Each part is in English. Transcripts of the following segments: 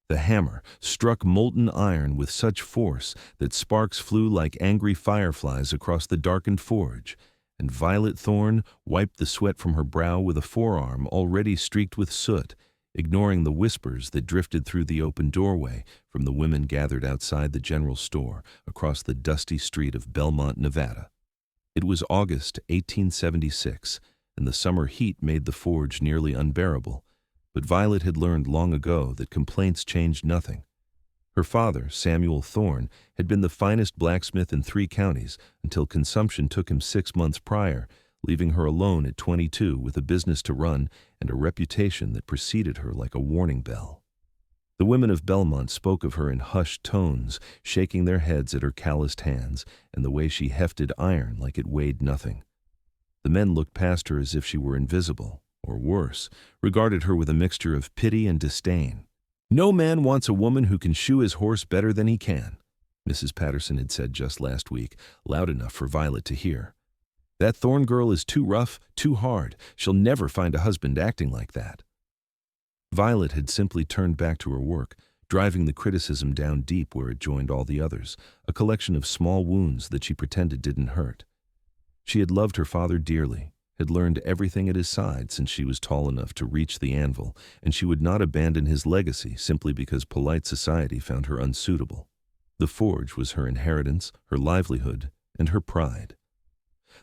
The hammer struck molten iron with such force that sparks flew like angry fireflies across the darkened forge, and Violet Thorne wiped the sweat from her brow with a forearm already streaked with soot, ignoring the whispers that drifted through the open doorway from the women gathered outside the general store across the dusty street of Belmont, Nevada. It was August 1876, and the summer heat made the forge nearly unbearable, but Violet had learned long ago that complaints changed nothing. Her father, Samuel Thorne, had been the finest blacksmith in 3 counties until consumption took him 6 months prior, leaving her alone at 22 with a business to run and a reputation that preceded her like a warning bell. The women of Belmont spoke of her in hushed tones, shaking their heads at her calloused hands and the way she hefted iron like it weighed nothing. The men looked past her as if she were invisible, or worse, regarded her with a mixture of pity and disdain. "No man wants a woman who can shoe his horse better than he can," Mrs. Patterson had said just last week, loud enough for Violet to hear. "That Thorne girl is too rough, too hard. She'll never find a husband acting like that." Violet had simply turned back to her work, driving the criticism down deep where it joined all the others, a collection of small wounds that she pretended didn't hurt. She had loved her father dearly, had learned everything at his side since she was tall enough to reach the anvil, and she would not abandon his legacy simply because polite society found her unsuitable. The forge was her inheritance, her livelihood, and her pride.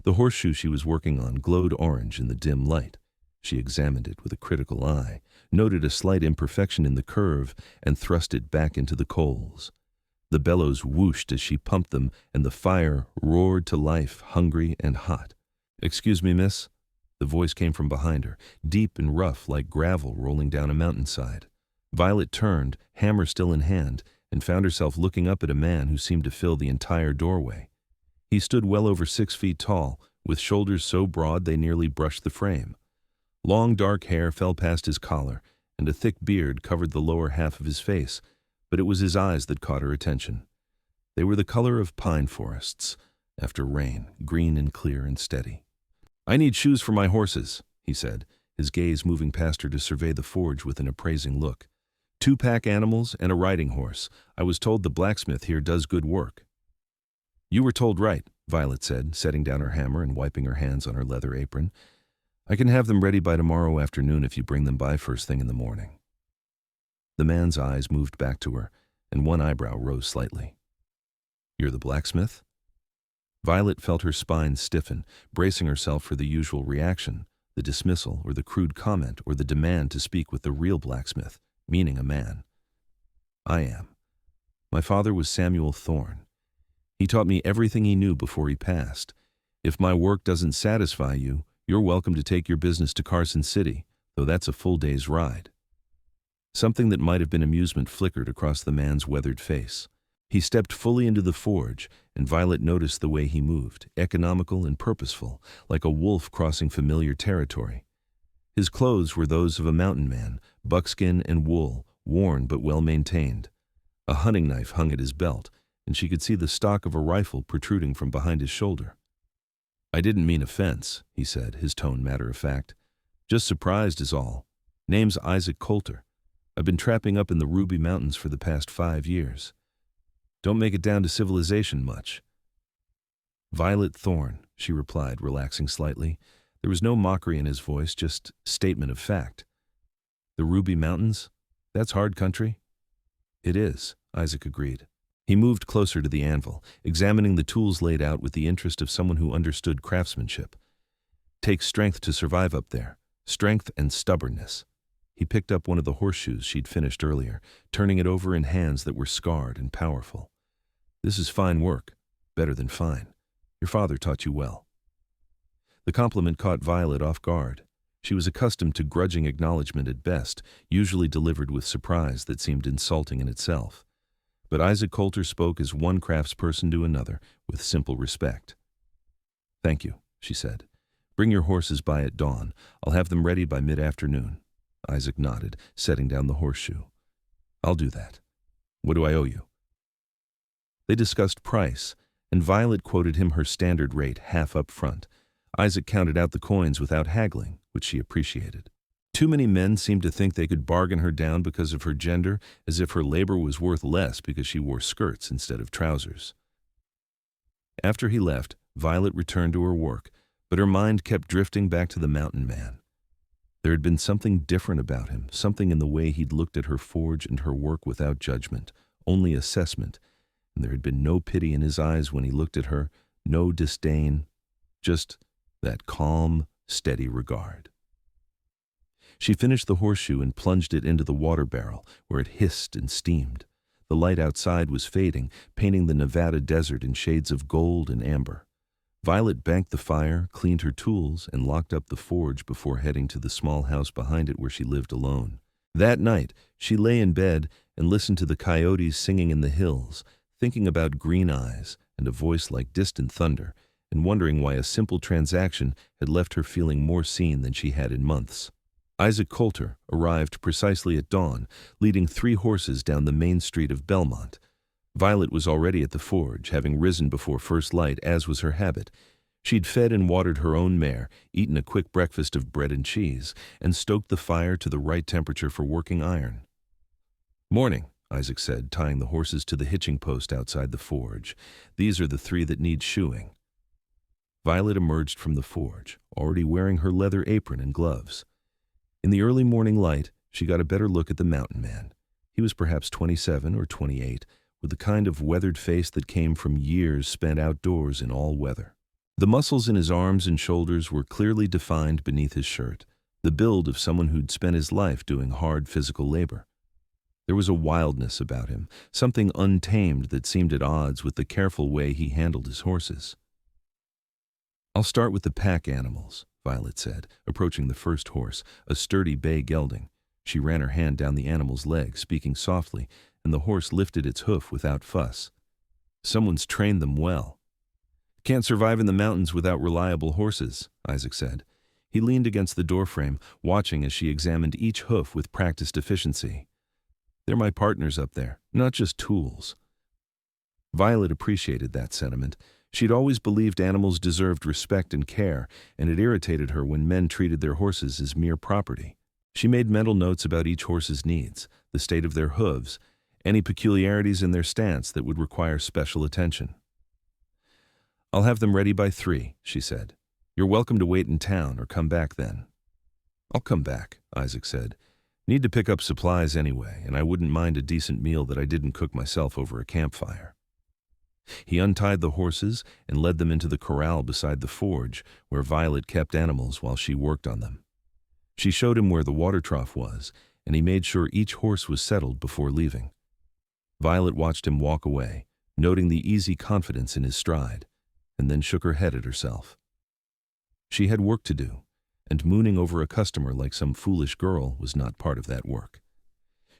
The horseshoe she was working on glowed orange in the dim light. She examined it with a critical eye, noted a slight imperfection in the curve, and thrust it back into the coals. The bellows whooshed as she pumped them, and the fire roared to life, hungry and hot. "Excuse me, miss?" The voice came from behind her, deep and rough like gravel rolling down a mountainside. Violet turned, hammer still in hand, and found herself looking up at a man who seemed to fill the entire doorway. He stood well over 6 feet tall, with shoulders so broad they nearly brushed the frame. Long dark hair fell past his collar, and a thick beard covered the lower half of his face, but it was his eyes that caught her attention. They were the color of pine forests, after rain, green and clear and steady. "I need shoes for my horses," he said, his gaze moving past her to survey the forge with an appraising look. 2 pack animals and a riding horse. I was told the blacksmith here does good work." "You were told right," Violet said, setting down her hammer and wiping her hands on her leather apron. "I can have them ready by tomorrow afternoon if you bring them by first thing in the morning." The man's eyes moved back to her, and one eyebrow rose slightly. "You're the blacksmith?" Violet felt her spine stiffen, bracing herself for the usual reaction, the dismissal or the crude comment or the demand to speak with the real blacksmith, meaning a man. "I am. My father was Samuel Thorne. He taught me everything he knew before he passed. If my work doesn't satisfy you, you're welcome to take your business to Carson City, though that's a full day's ride." Something that might have been amusement flickered across the man's weathered face. He stepped fully into the forge, and Violet noticed the way he moved, economical and purposeful, like a wolf crossing familiar territory. His clothes were those of a mountain man, buckskin and wool, worn but well maintained. A hunting knife hung at his belt, and she could see the stock of a rifle protruding from behind his shoulder. "I didn't mean offense," he said, his tone matter-of-fact. "Just surprised is all. Name's Isaac Kolter. I've been trapping up in the Ruby Mountains for the past 5 years. Don't make it down to civilization much." "Violet Thorne," she replied, relaxing slightly. There was no mockery in his voice, just statement of fact. "The Ruby Mountains? That's hard country?" "It is," Isaac agreed. He moved closer to the anvil, examining the tools laid out with the interest of someone who understood craftsmanship. "Takes strength to survive up there, strength and stubbornness." He picked up one of the horseshoes she'd finished earlier, turning it over in hands that were scarred and powerful. "This is fine work, better than fine. Your father taught you well." The compliment caught Violet off guard. She was accustomed to grudging acknowledgement at best, usually delivered with surprise that seemed insulting in itself. But Isaac Kolter spoke as one craftsperson to another, with simple respect. "Thank you," she said. "Bring your horses by at dawn. I'll have them ready by mid-afternoon." Isaac nodded, setting down the horseshoe. "I'll do that. What do I owe you?" They discussed price, and Violet quoted him her standard rate half up front. Isaac counted out the coins without haggling, which she appreciated. Too many men seemed to think they could bargain her down because of her gender, as if her labor was worth less because she wore skirts instead of trousers. After he left, Violet returned to her work, but her mind kept drifting back to the mountain man. There had been something different about him, something in the way he'd looked at her forge and her work without judgment, only assessment, and there had been no pity in his eyes when he looked at her, no disdain, just that calm, steady regard. She finished the horseshoe and plunged it into the water barrel, where it hissed and steamed. The light outside was fading, painting the Nevada desert in shades of gold and amber. Violet banked the fire, cleaned her tools, and locked up the forge before heading to the small house behind it where she lived alone. That night, she lay in bed and listened to the coyotes singing in the hills, thinking about green eyes and a voice like distant thunder, and wondering why a simple transaction had left her feeling more seen than she had in months. Isaac Kolter arrived precisely at dawn, leading 3 horses down the main street of Belmont. Violet was already at the forge, having risen before first light, as was her habit. She'd fed and watered her own mare, eaten a quick breakfast of bread and cheese, and stoked the fire to the right temperature for working iron. "Morning," Isaac said, tying the horses to the hitching post outside the forge. "These are the 3 that need shoeing." Violet emerged from the forge, already wearing her leather apron and gloves. In the early morning light, she got a better look at the mountain man. He was perhaps 27 or 28, with the kind of weathered face that came from years spent outdoors in all weather. The muscles in his arms and shoulders were clearly defined beneath his shirt, the build of someone who'd spent his life doing hard physical labor. There was a wildness about him, something untamed that seemed at odds with the careful way he handled his horses. "I'll start with the pack animals," Violet said, approaching the first horse, a sturdy bay gelding. She ran her hand down the animal's leg, speaking softly, and the horse lifted its hoof without fuss. "Someone's trained them well." "Can't survive in the mountains without reliable horses," Isaac said. He leaned against the doorframe, watching as she examined each hoof with practiced efficiency. "They're my partners up there, not just tools." Violet appreciated that sentiment. She'd always believed animals deserved respect and care, and it irritated her when men treated their horses as mere property. She made mental notes about each horse's needs, the state of their hooves, any peculiarities in their stance that would require special attention. "I'll have them ready by 3, she said. "You're welcome to wait in town or come back then." "I'll come back," Isaac said. "Need to pick up supplies anyway, and I wouldn't mind a decent meal that I didn't cook myself over a campfire." He untied the horses and led them into the corral beside the forge, where Violet kept animals while she worked on them. She showed him where the water trough was, and he made sure each horse was settled before leaving. Violet watched him walk away, noting the easy confidence in his stride, and then shook her head at herself. She had work to do, and mooning over a customer like some foolish girl was not part of that work.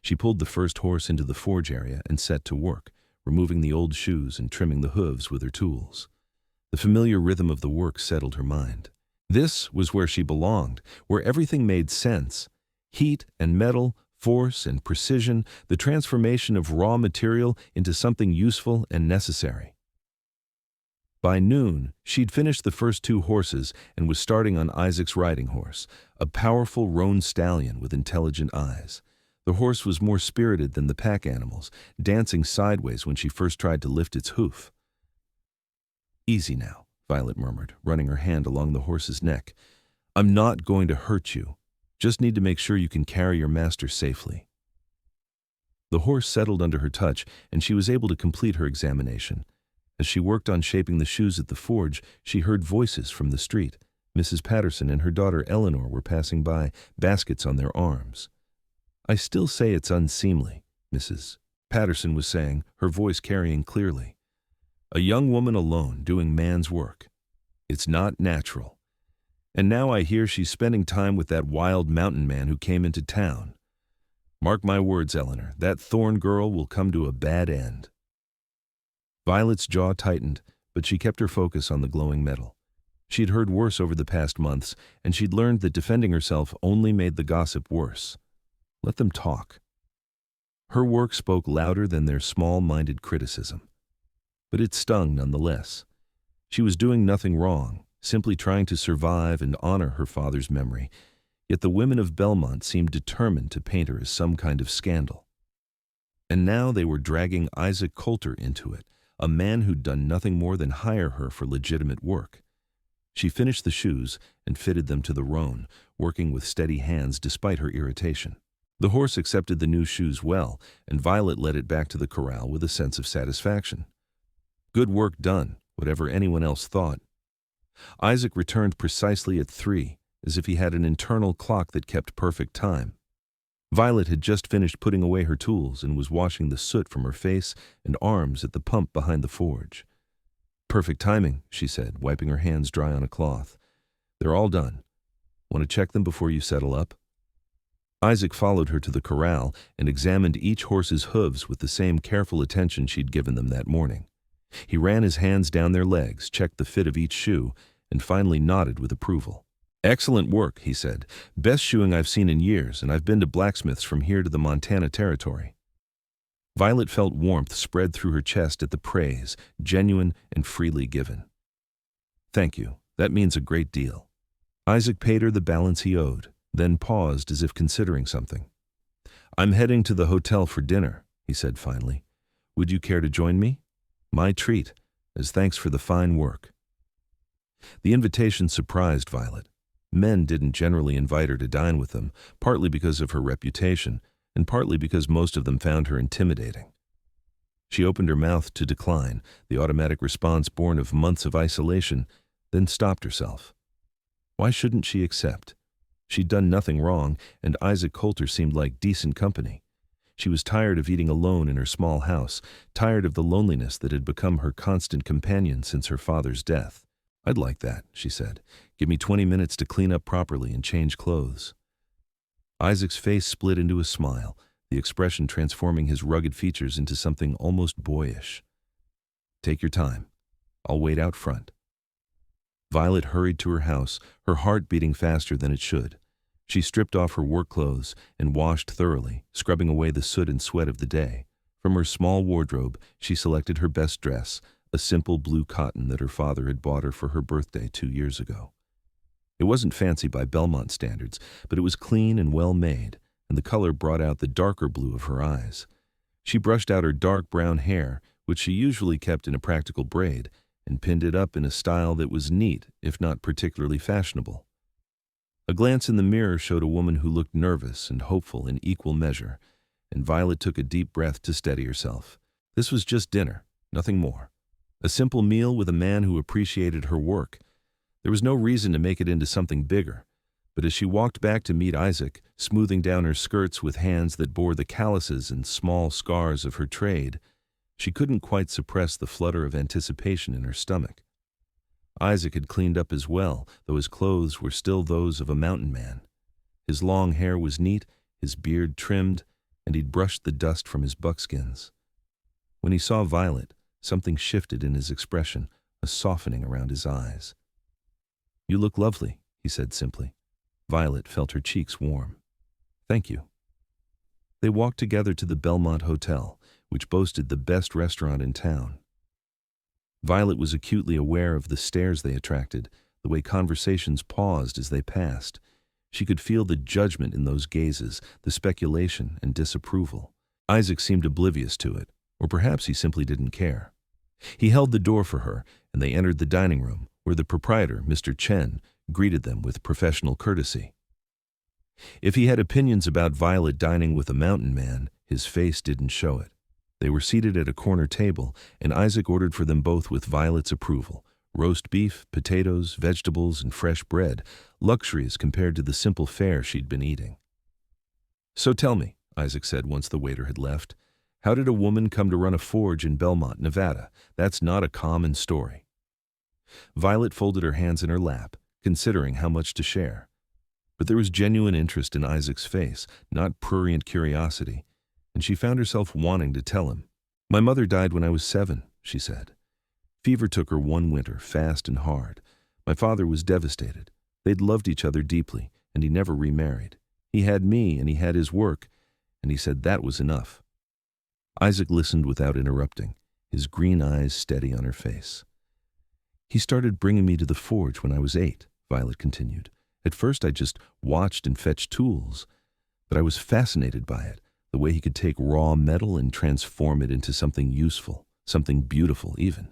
She pulled the first horse into the forge area and set to work, removing the old shoes and trimming the hooves with her tools. The familiar rhythm of the work settled her mind. This was where she belonged, where everything made sense. Heat and metal, force and precision, the transformation of raw material into something useful and necessary. By noon, she'd finished the first 2 horses and was starting on Isaac's riding horse, a powerful roan stallion with intelligent eyes. The horse was more spirited than the pack animals, dancing sideways when she first tried to lift its hoof. "Easy now," Violet murmured, running her hand along the horse's neck. "I'm not going to hurt you. Just need to make sure you can carry your master safely." The horse settled under her touch, and she was able to complete her examination. As she worked on shaping the shoes at the forge, she heard voices from the street. Mrs. Patterson and her daughter Eleanor were passing by, baskets on their arms. "I still say it's unseemly," Mrs. Patterson was saying, her voice carrying clearly. "A young woman alone doing man's work. It's not natural. And now I hear she's spending time with that wild mountain man who came into town. Mark my words, Eleanor, that Thorne girl will come to a bad end." Violet's jaw tightened, but she kept her focus on the glowing metal. She'd heard worse over the past months, and she'd learned that defending herself only made the gossip worse. Let them talk. Her work spoke louder than their small-minded criticism. But it stung nonetheless. She was doing nothing wrong, simply trying to survive and honor her father's memory. Yet the women of Belmont seemed determined to paint her as some kind of scandal. And now they were dragging Isaac Kolter into it, a man who'd done nothing more than hire her for legitimate work. She finished the shoes and fitted them to the roan, working with steady hands despite her irritation. The horse accepted the new shoes well, and Violet led it back to the corral with a sense of satisfaction. Good work done, whatever anyone else thought. Isaac returned precisely at 3, as if he had an internal clock that kept perfect time. Violet had just finished putting away her tools and was washing the soot from her face and arms at the pump behind the forge. "Perfect timing," she said, wiping her hands dry on a cloth. "They're all done. Want to check them before you settle up?" Isaac followed her to the corral and examined each horse's hooves with the same careful attention she'd given them that morning. He ran his hands down their legs, checked the fit of each shoe, and finally nodded with approval. "Excellent work," he said. "Best shoeing I've seen in years, and I've been to blacksmiths from here to the Montana Territory." Violet felt warmth spread through her chest at the praise, genuine and freely given. "Thank you. That means a great deal." Isaac paid her the balance he owed, then paused as if considering something. "I'm heading to the hotel for dinner," he said finally. "Would you care to join me? My treat, as thanks for the fine work." The invitation surprised Violet. Men didn't generally invite her to dine with them, partly because of her reputation, and partly because most of them found her intimidating. She opened her mouth to decline, the automatic response born of months of isolation, then stopped herself. Why shouldn't she accept? She'd done nothing wrong, and Isaac Kolter seemed like decent company. She was tired of eating alone in her small house, tired of the loneliness that had become her constant companion since her father's death. "I'd like that," she said. "Give me 20 minutes to clean up properly and change clothes." Isaac's face split into a smile, the expression transforming his rugged features into something almost boyish. "Take your time. I'll wait out front." Violet hurried to her house, her heart beating faster than it should. She stripped off her work clothes and washed thoroughly, scrubbing away the soot and sweat of the day. From her small wardrobe, she selected her best dress, a simple blue cotton that her father had bought her for her birthday 2 years ago. It wasn't fancy by Belmont standards, but it was clean and well made, and the color brought out the darker blue of her eyes. She brushed out her dark brown hair, which she usually kept in a practical braid, and pinned it up in a style that was neat, if not particularly fashionable. A glance in the mirror showed a woman who looked nervous and hopeful in equal measure, and Violet took a deep breath to steady herself. This was just dinner, nothing more. A simple meal with a man who appreciated her work. There was no reason to make it into something bigger, but as she walked back to meet Isaac, smoothing down her skirts with hands that bore the calluses and small scars of her trade, she couldn't quite suppress the flutter of anticipation in her stomach. Isaac had cleaned up as well, though his clothes were still those of a mountain man. His long hair was neat, his beard trimmed, and he'd brushed the dust from his buckskins. When he saw Violet, something shifted in his expression, a softening around his eyes. "You look lovely," he said simply. Violet felt her cheeks warm. "Thank you." They walked together to the Belmont Hotel, which boasted the best restaurant in town. Violet was acutely aware of the stares they attracted, the way conversations paused as they passed. She could feel the judgment in those gazes, the speculation and disapproval. Isaac seemed oblivious to it, or perhaps he simply didn't care. He held the door for her, and they entered the dining room, where the proprietor, Mr. Chen, greeted them with professional courtesy. If he had opinions about Violet dining with a mountain man, his face didn't show it. They were seated at a corner table, and Isaac ordered for them both with Violet's approval. Roast beef, potatoes, vegetables, and fresh bread, luxuries compared to the simple fare she'd been eating. "So tell me," Isaac said once the waiter had left, "how did a woman come to run a forge in Belmont, Nevada? That's not a common story." Violet folded her hands in her lap, considering how much to share. But there was genuine interest in Isaac's face, not prurient curiosity, and she found herself wanting to tell him. "My mother died when I was 7, she said. Fever took her one winter, fast and hard. My father was devastated. They'd loved each other deeply, and he never remarried. He had me, and he had his work, and he said that was enough." Isaac listened without interrupting, his green eyes steady on her face. "He started bringing me to the forge when I was 8, Violet continued, At first I just watched and fetched tools, but I was fascinated by it, the way he could take raw metal and transform it into something useful, something beautiful even.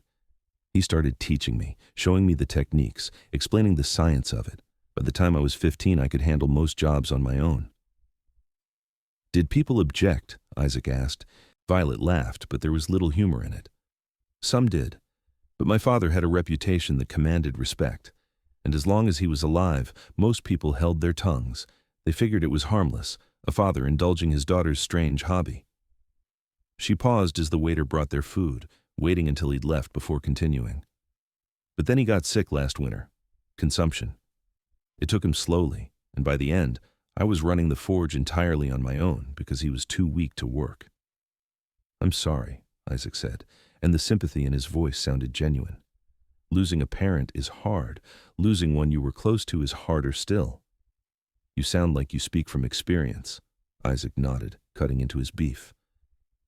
He started teaching me, showing me the techniques, explaining the science of it. By the time I was 15, I could handle most jobs on my own. Did people object? Isaac asked. Violet laughed, but there was little humor in it. Some did, but my father had a reputation that commanded respect, and as long as he was alive, most people held their tongues. They figured it was harmless, a father indulging his daughter's strange hobby. She paused as the waiter brought their food, waiting until he'd left before continuing. But then he got sick last winter. Consumption. It took him slowly, and by the end, I was running the forge entirely on my own because he was too weak to work. I'm sorry, Isaac said, and the sympathy in his voice sounded genuine. Losing a parent is hard. Losing one you were close to is harder still. You sound like you speak from experience. Isaac nodded, cutting into his beef.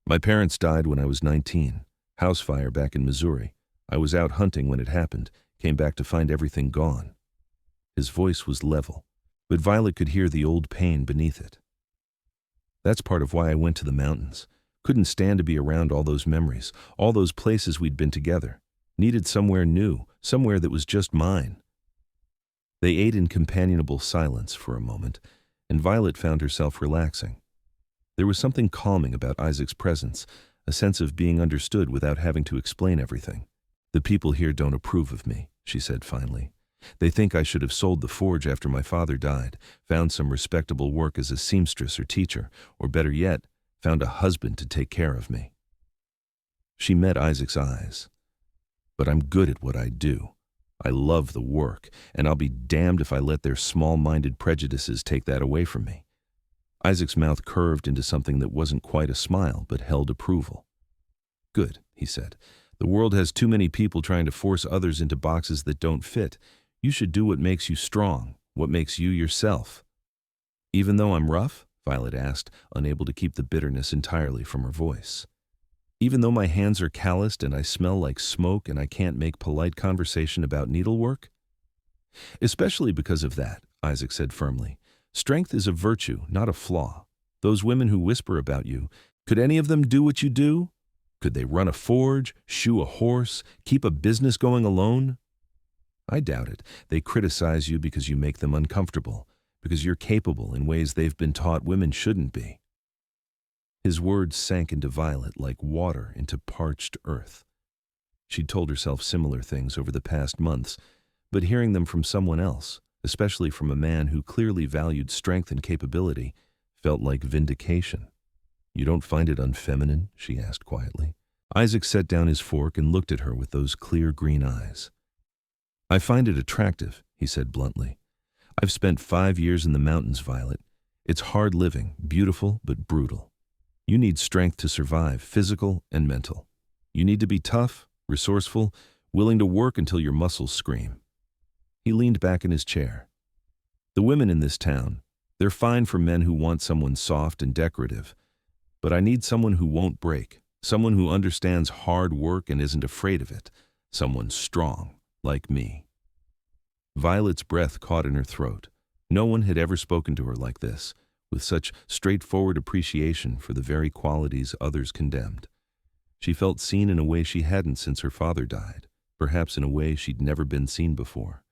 My parents died when I was 19. House fire back in Missouri. I was out hunting when it happened, came back to find everything gone. His voice was level, but Violet could hear the old pain beneath it. That's part of why I went to the mountains. Couldn't stand to be around all those memories, all those places we'd been together. Needed somewhere new, somewhere that was just mine. They ate in companionable silence for a moment, and Violet found herself relaxing. There was something calming about Isaac's presence, a sense of being understood without having to explain everything. The people here don't approve of me, she said finally. They think I should have sold the forge after my father died, found some respectable work as a seamstress or teacher, or better yet, found a husband to take care of me. She met Isaac's eyes. But I'm good at what I do. I love the work, and I'll be damned if I let their small-minded prejudices take that away from me. Isaac's mouth curved into something that wasn't quite a smile, but held approval. Good, he said. The world has too many people trying to force others into boxes that don't fit. You should do what makes you strong, what makes you yourself. Even though I'm rough? Violet asked, unable to keep the bitterness entirely from her voice. Even though my hands are calloused and I smell like smoke and I can't make polite conversation about needlework? Especially because of that, Isaac said firmly. Strength is a virtue, not a flaw. Those women who whisper about you, could any of them do what you do? Could they run a forge, shoe a horse, keep a business going alone? I doubt it. They criticize you because you make them uncomfortable, because you're capable in ways they've been taught women shouldn't be. His words sank into Violet like water into parched earth. She'd told herself similar things over the past months, but hearing them from someone else, especially from a man who clearly valued strength and capability, felt like vindication. You don't find it unfeminine? She asked quietly. Isaac set down his fork and looked at her with those clear green eyes. I find it attractive, he said bluntly. I've spent 5 years in the mountains, Violet. It's hard living, beautiful but brutal. You need strength to survive, physical and mental. You need to be tough, resourceful, willing to work until your muscles scream. He leaned back in his chair. The women in this town, they're fine for men who want someone soft and decorative, but I need someone who won't break, someone who understands hard work and isn't afraid of it, someone strong, like me. Violet's breath caught in her throat. No one had ever spoken to her like this, with such straightforward appreciation for the very qualities others condemned. She felt seen in a way she hadn't since her father died, perhaps in a way she'd never been seen before.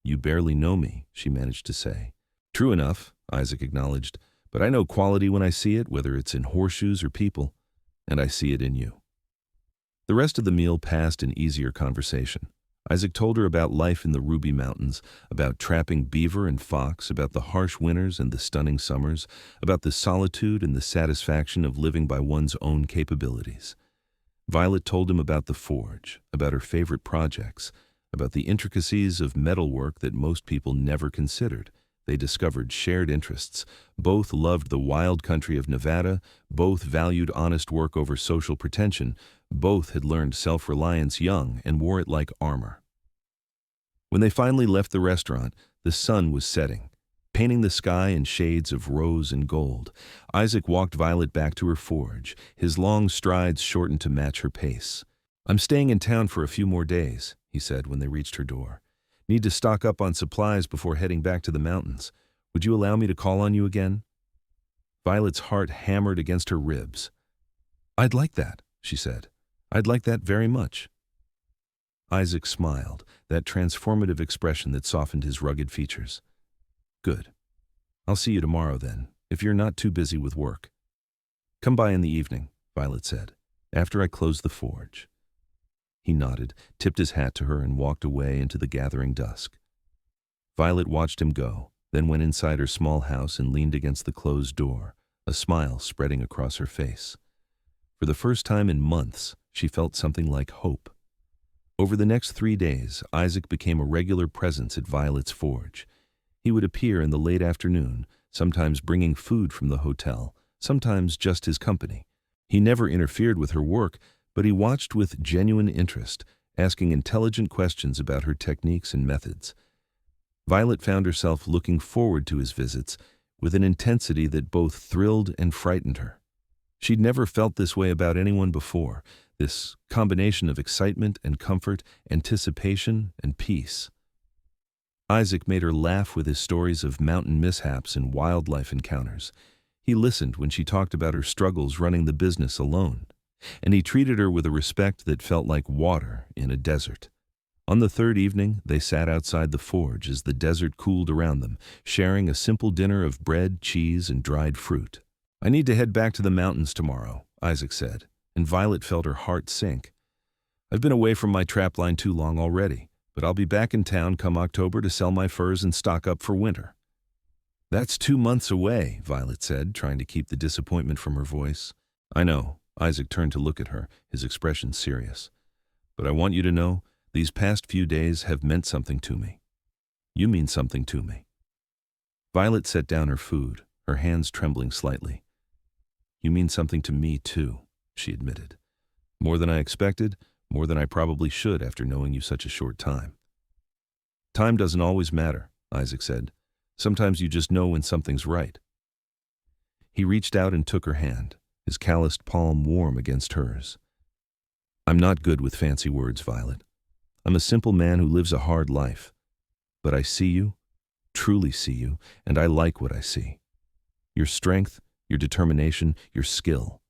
You barely know me, she managed to say. True enough, Isaac acknowledged, but I know quality when I see it, whether it's in horseshoes or people, and I see it in you. The rest of the meal passed in easier conversation. Isaac told her about life in the Ruby Mountains, about trapping beaver and fox, about the harsh winters and the stunning summers, about the solitude and the satisfaction of living by one's own capabilities. Violet told him about the forge, about her favorite projects, about the intricacies of metalwork that most people never considered. They discovered shared interests. Both loved the wild country of Nevada. Both valued honest work over social pretension. Both had learned self-reliance young and wore it like armor. When they finally left the restaurant, the sun was setting, painting the sky in shades of rose and gold. Isaac walked Violet back to her forge, his long strides shortened to match her pace. I'm staying in town for a few more days, he said when they reached her door. Need to stock up on supplies before heading back to the mountains. Would you allow me to call on you again?" Violet's heart hammered against her ribs. "I'd like that," she said. "I'd like that very much." Isaac smiled, that transformative expression that softened his rugged features. "Good. I'll see you tomorrow then, if you're not too busy with work." "Come by in the evening," Violet said, "after I close the forge." He nodded, tipped his hat to her, and walked away into the gathering dusk. Violet watched him go, then went inside her small house and leaned against the closed door, a smile spreading across her face. For the first time in months, she felt something like hope. Over the next 3 days, Isaac became a regular presence at Violet's forge. He would appear in the late afternoon, sometimes bringing food from the hotel, sometimes just his company. He never interfered with her work, but he watched with genuine interest, asking intelligent questions about her techniques and methods. Violet found herself looking forward to his visits with an intensity that both thrilled and frightened her. She'd never felt this way about anyone before, this combination of excitement and comfort, anticipation and peace. Isaac made her laugh with his stories of mountain mishaps and wildlife encounters. He listened when she talked about her struggles running the business alone, and he treated her with a respect that felt like water in a desert. On the third evening, they sat outside the forge as the desert cooled around them, sharing a simple dinner of bread, cheese, and dried fruit. "I need to head back to the mountains tomorrow," Isaac said, and Violet felt her heart sink. "I've been away from my trapline too long already, but I'll be back in town come October to sell my furs and stock up for winter." "That's 2 months away," Violet said, trying to keep the disappointment from her voice. "I know." Isaac turned to look at her, his expression serious. "But I want you to know, these past few days have meant something to me. You mean something to me." Violet set down her food, her hands trembling slightly. "You mean something to me, too," she admitted. "More than I expected, more than I probably should after knowing you such a short time." "Time doesn't always matter," Isaac said. "Sometimes you just know when something's right." He reached out and took her hand, his calloused palm warm against hers. "I'm not good with fancy words, Violet. I'm a simple man who lives a hard life. But I see you, truly see you, and I like what I see. Your strength, your determination, your skill.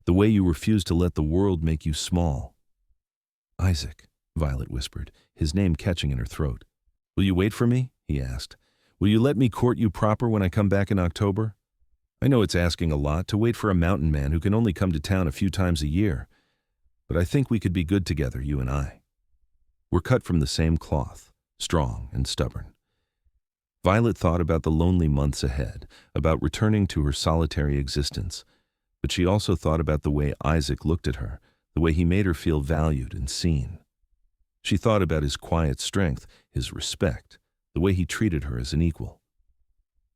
The way you refuse to let the world make you small." "Isaac," Violet whispered, his name catching in her throat. "Will you wait for me?" he asked. "Will you let me court you proper when I come back in October? I know it's asking a lot to wait for a mountain man who can only come to town a few times a year, but I think we could be good together, you and I. We're cut from the same cloth, strong and stubborn." Violet thought about the lonely months ahead, about returning to her solitary existence, but she also thought about the way Isaac looked at her, the way he made her feel valued and seen. She thought about his quiet strength, his respect, the way he treated her as an equal.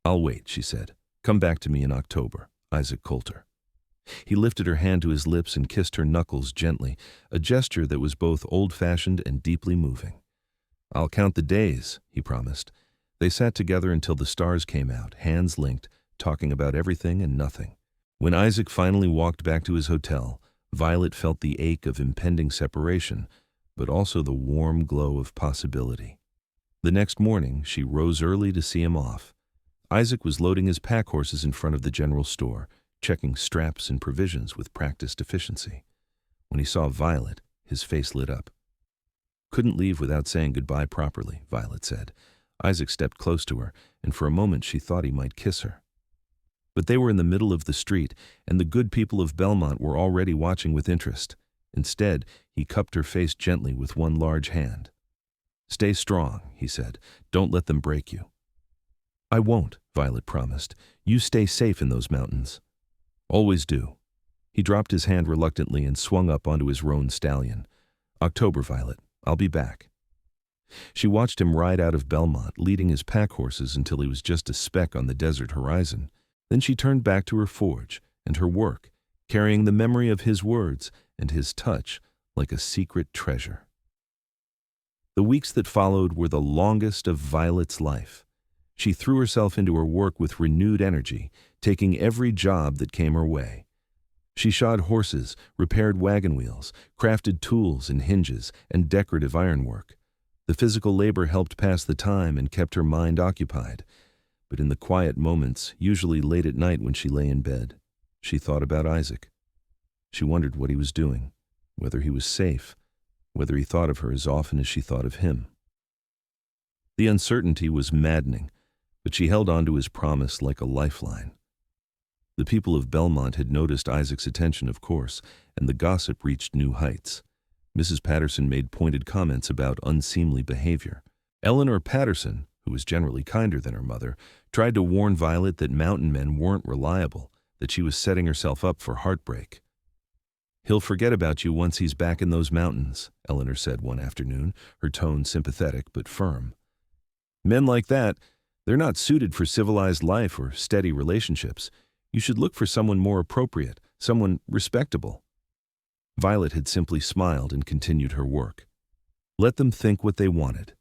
"I'll wait," she said. "Come back to me in October, Isaac Kolter." He lifted her hand to his lips and kissed her knuckles gently, a gesture that was both old-fashioned and deeply moving. "I'll count the days," he promised. They sat together until the stars came out, hands linked, talking about everything and nothing. When Isaac finally walked back to his hotel, Violet felt the ache of impending separation, but also the warm glow of possibility. The next morning, she rose early to see him off. Isaac was loading his pack horses in front of the general store, checking straps and provisions with practiced efficiency. When he saw Violet, his face lit up. "Couldn't leave without saying goodbye properly," Violet said. Isaac stepped close to her, and for a moment she thought he might kiss her. But they were in the middle of the street, and the good people of Belmont were already watching with interest. Instead, he cupped her face gently with one large hand. "Stay strong," he said. "Don't let them break you." "I won't," Violet promised. "You stay safe in those mountains." "Always do." He dropped his hand reluctantly and swung up onto his roan stallion. "October, Violet. I'll be back." She watched him ride out of Belmont, leading his pack horses until he was just a speck on the desert horizon. Then she turned back to her forge and her work, carrying the memory of his words and his touch like a secret treasure. The weeks that followed were the longest of Violet's life. She threw herself into her work with renewed energy, taking every job that came her way. She shod horses, repaired wagon wheels, crafted tools and hinges, and decorative ironwork. The physical labor helped pass the time and kept her mind occupied. But in the quiet moments, usually late at night when she lay in bed, she thought about Isaac. She wondered what he was doing, whether he was safe, whether he thought of her as often as she thought of him. The uncertainty was maddening, but she held on to his promise like a lifeline. The people of Belmont had noticed Isaac's attention, of course, and the gossip reached new heights. Mrs. Patterson made pointed comments about unseemly behavior. Eleanor Patterson, who was generally kinder than her mother, tried to warn Violet that mountain men weren't reliable, that she was setting herself up for heartbreak. "He'll forget about you once he's back in those mountains," Eleanor said one afternoon, her tone sympathetic but firm. "Men like that, they're not suited for civilized life or steady relationships. You should look for someone more appropriate, someone respectable." Violet had simply smiled and continued her work. Let them think what they wanted.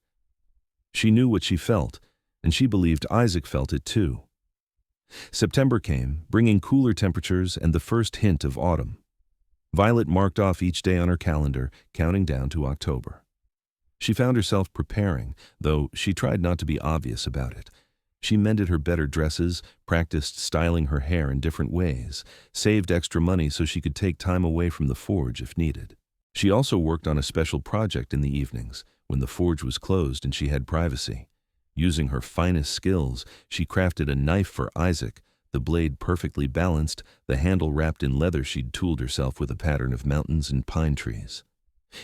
She knew what she felt, and she believed Isaac felt it too. September came, bringing cooler temperatures and the first hint of autumn. Violet marked off each day on her calendar, counting down to October. She found herself preparing, though she tried not to be obvious about it. She mended her better dresses, practiced styling her hair in different ways, saved extra money so she could take time away from the forge if needed. She also worked on a special project in the evenings, when the forge was closed and she had privacy. Using her finest skills, she crafted a knife for Isaac, the blade perfectly balanced, the handle wrapped in leather she'd tooled herself with a pattern of mountains and pine trees.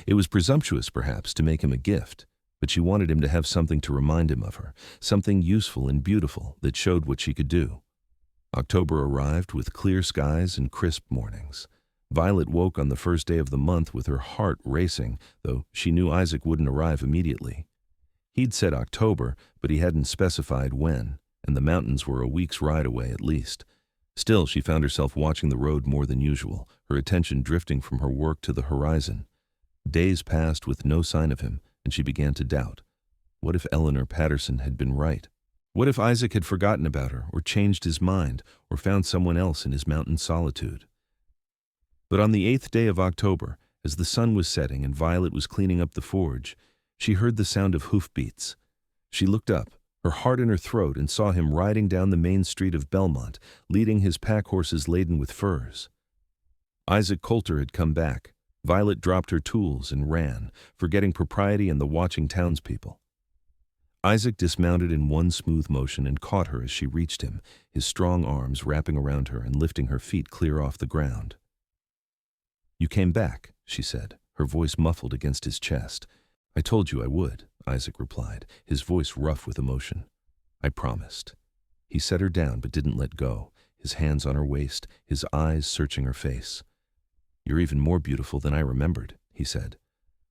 It was presumptuous, perhaps, to make him a gift, but she wanted him to have something to remind him of her, something useful and beautiful that showed what she could do. October arrived with clear skies and crisp mornings. Violet woke on the first day of the month with her heart racing, though she knew Isaac wouldn't arrive immediately. He'd said October, but he hadn't specified when, and the mountains were a week's ride away at least. Still, she found herself watching the road more than usual, her attention drifting from her work to the horizon. Days passed with no sign of him, and she began to doubt. What if Eleanor Patterson had been right? What if Isaac had forgotten about her, or changed his mind, or found someone else in his mountain solitude? But on the 8th day of October, as the sun was setting and Violet was cleaning up the forge, she heard the sound of hoofbeats. She looked up, her heart in her throat, and saw him riding down the main street of Belmont, leading his pack horses laden with furs. Isaac Kolter had come back. Violet dropped her tools and ran, forgetting propriety and the watching townspeople. Isaac dismounted in one smooth motion and caught her as she reached him, his strong arms wrapping around her and lifting her feet clear off the ground. "You came back," she said, her voice muffled against his chest. "I told you I would," Isaac replied, his voice rough with emotion. "I promised." He set her down but didn't let go, his hands on her waist, his eyes searching her face. "You're even more beautiful than I remembered," he said.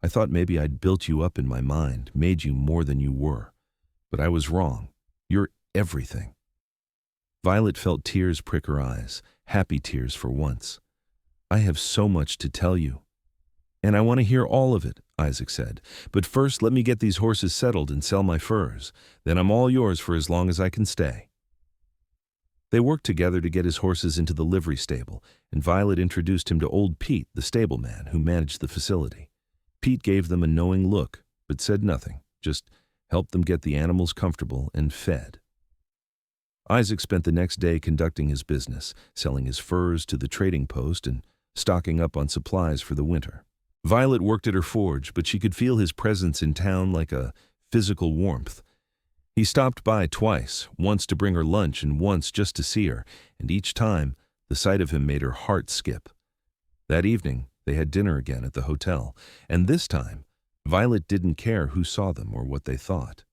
"I thought maybe I'd built you up in my mind, made you more than you were. But I was wrong. You're everything." Violet felt tears prick her eyes, happy tears for once. "I have so much to tell you." "And I want to hear all of it," Isaac said. "But first let me get these horses settled and sell my furs. Then I'm all yours for as long as I can stay." They worked together to get his horses into the livery stable, and Violet introduced him to old Pete, the stableman, who managed the facility. Pete gave them a knowing look, but said nothing, just helped them get the animals comfortable and fed. Isaac spent the next day conducting his business, selling his furs to the trading post and stocking up on supplies for the winter. Violet worked at her forge, but she could feel his presence in town like a physical warmth. He stopped by twice, once to bring her lunch and once just to see her, and each time the sight of him made her heart skip. That evening, they had dinner again at the hotel, and this time, Violet didn't care who saw them or what they thought.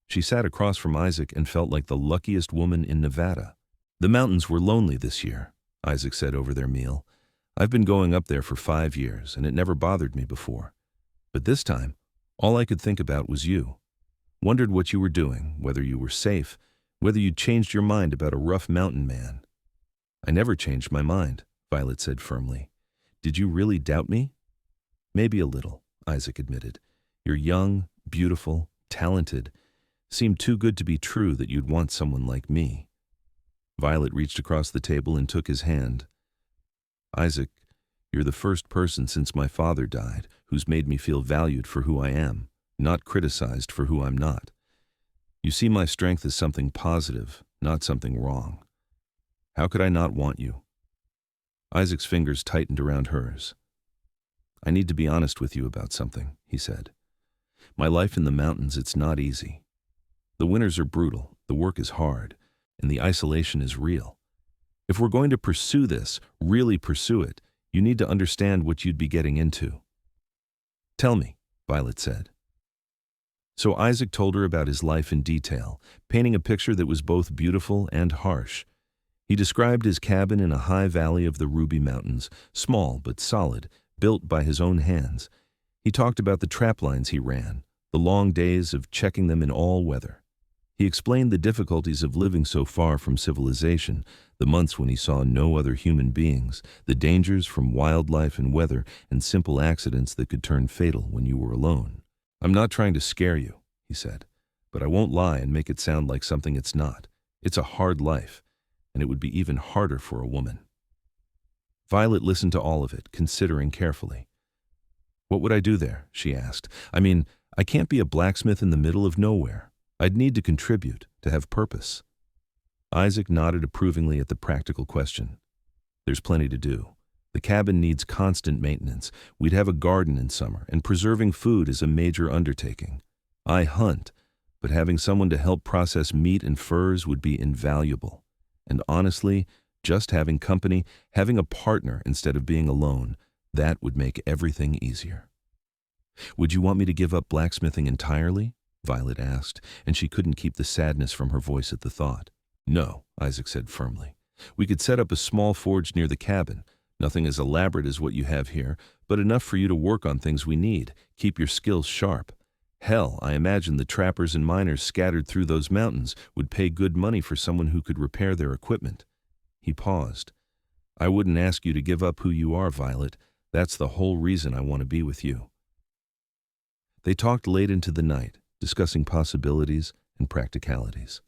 She sat across from Isaac and felt like the luckiest woman in Nevada. "The mountains were lonely this year," Isaac said over their meal. "I've been going up there for 5 years, and it never bothered me before. But this time, all I could think about was you. Wondered what you were doing, whether you were safe, whether you'd changed your mind about a rough mountain man." "I never changed my mind," Violet said firmly. "Did you really doubt me?" "Maybe a little," Isaac admitted. "You're young, beautiful, talented. Seemed too good to be true that you'd want someone like me." Violet reached across the table and took his hand. "Isaac, you're the first person since my father died who's made me feel valued for who I am. not criticized for who I'm not. You see my strength as something positive, not something wrong. How could I not want you?" Isaac's fingers tightened around hers. "I need to be honest with you about something," he said. "My life in the mountains, it's not easy. The winters are brutal, the work is hard, and the isolation is real. If we're going to pursue this, really pursue it, you need to understand what you'd be getting into." "Tell me," Violet said. So Isaac told her about his life in detail, painting a picture that was both beautiful and harsh. He described his cabin in a high valley of the Ruby Mountains, small but solid, built by his own hands. He talked about the trap lines he ran, the long days of checking them in all weather. He explained the difficulties of living so far from civilization, the months when he saw no other human beings, the dangers from wildlife and weather, and simple accidents that could turn fatal when you were alone. "I'm not trying to scare you," he said, "but I won't lie and make it sound like something it's not. It's a hard life, and it would be even harder for a woman." Violet listened to all of it, considering carefully. "What would I do there?" she asked. "I mean, I can't be a blacksmith in the middle of nowhere. I'd need to contribute, to have purpose." Isaac nodded approvingly at the practical question. "There's plenty to do. The cabin needs constant maintenance. We'd have a garden in summer, and preserving food is a major undertaking. I hunt, but having someone to help process meat and furs would be invaluable. And honestly, just having company, having a partner instead of being alone, that would make everything easier." "Would you want me to give up blacksmithing entirely?" Violet asked, and she couldn't keep the sadness from her voice at the thought. "No," Isaac said firmly. "We could set up a small forge near the cabin. Nothing as elaborate as what you have here, but enough for you to work on things we need, keep your skills sharp. Hell, I imagine the trappers and miners scattered through those mountains would pay good money for someone who could repair their equipment." He paused. "I wouldn't ask you to give up who you are, Violet. That's the whole reason I want to be with you." They talked late into the night, discussing possibilities and practicalities.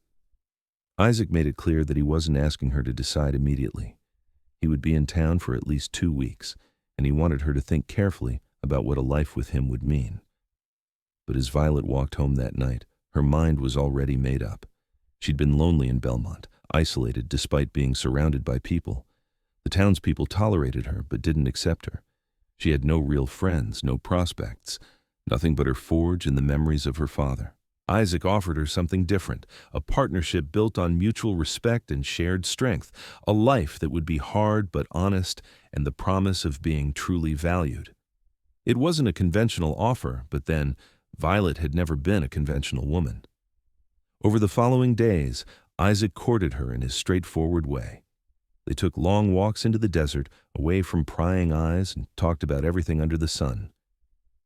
Isaac made it clear that he wasn't asking her to decide immediately. He would be in town for at least 2 weeks, and he wanted her to think carefully about what a life with him would mean. But as Violet walked home that night, her mind was already made up. She'd been lonely in Belmont, isolated despite being surrounded by people. The townspeople tolerated her but didn't accept her. She had no real friends, no prospects, nothing but her forge and the memories of her father. Isaac offered her something different, a partnership built on mutual respect and shared strength, a life that would be hard but honest, and the promise of being truly valued. It wasn't a conventional offer, but then, Violet had never been a conventional woman. Over the following days, Isaac courted her in his straightforward way. They took long walks into the desert, away from prying eyes, and talked about everything under the sun.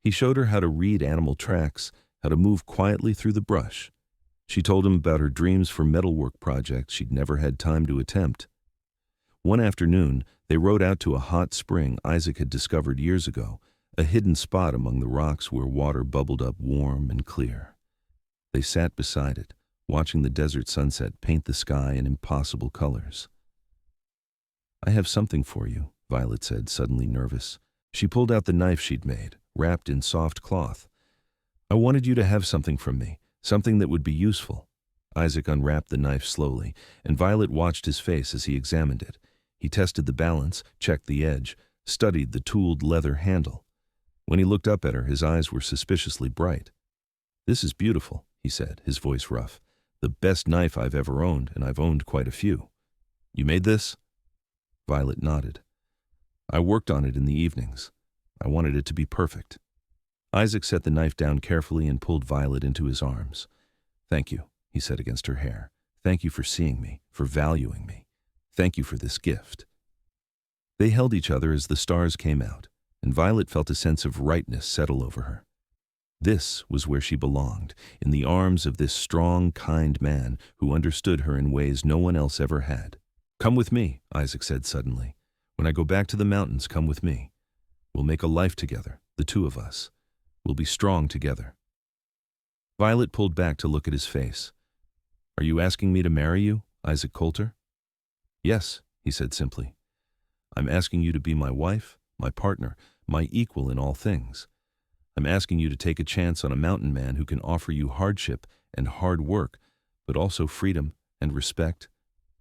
He showed her how to read animal tracks, how to move quietly through the brush. She told him about her dreams for metalwork projects she'd never had time to attempt. One afternoon, they rode out to a hot spring Isaac had discovered years ago, a hidden spot among the rocks where water bubbled up warm and clear. They sat beside it, watching the desert sunset paint the sky in impossible colors. "I have something for you," Violet said, suddenly nervous. She pulled out the knife she'd made, wrapped in soft cloth. "I wanted you to have something from me, something that would be useful." Isaac unwrapped the knife slowly, and Violet watched his face as he examined it. He tested the balance, checked the edge, studied the tooled leather handle. When he looked up at her, his eyes were suspiciously bright. "This is beautiful," he said, his voice rough. "The best knife I've ever owned, and I've owned quite a few. You made this?" Violet nodded. "I worked on it in the evenings. I wanted it to be perfect." Isaac set the knife down carefully and pulled Violet into his arms. "Thank you," he said against her hair. "Thank you for seeing me, for valuing me. Thank you for this gift." They held each other as the stars came out, and Violet felt a sense of rightness settle over her. This was where she belonged, in the arms of this strong, kind man who understood her in ways no one else ever had. "Come with me," Isaac said suddenly. "When I go back to the mountains, come with me. We'll make a life together, the two of us. We'll be strong together." Violet pulled back to look at his face. "Are you asking me to marry you, Isaac Kolter?" "Yes," he said simply. "I'm asking you to be my wife, my partner, my equal in all things. I'm asking you to take a chance on a mountain man who can offer you hardship and hard work, but also freedom and respect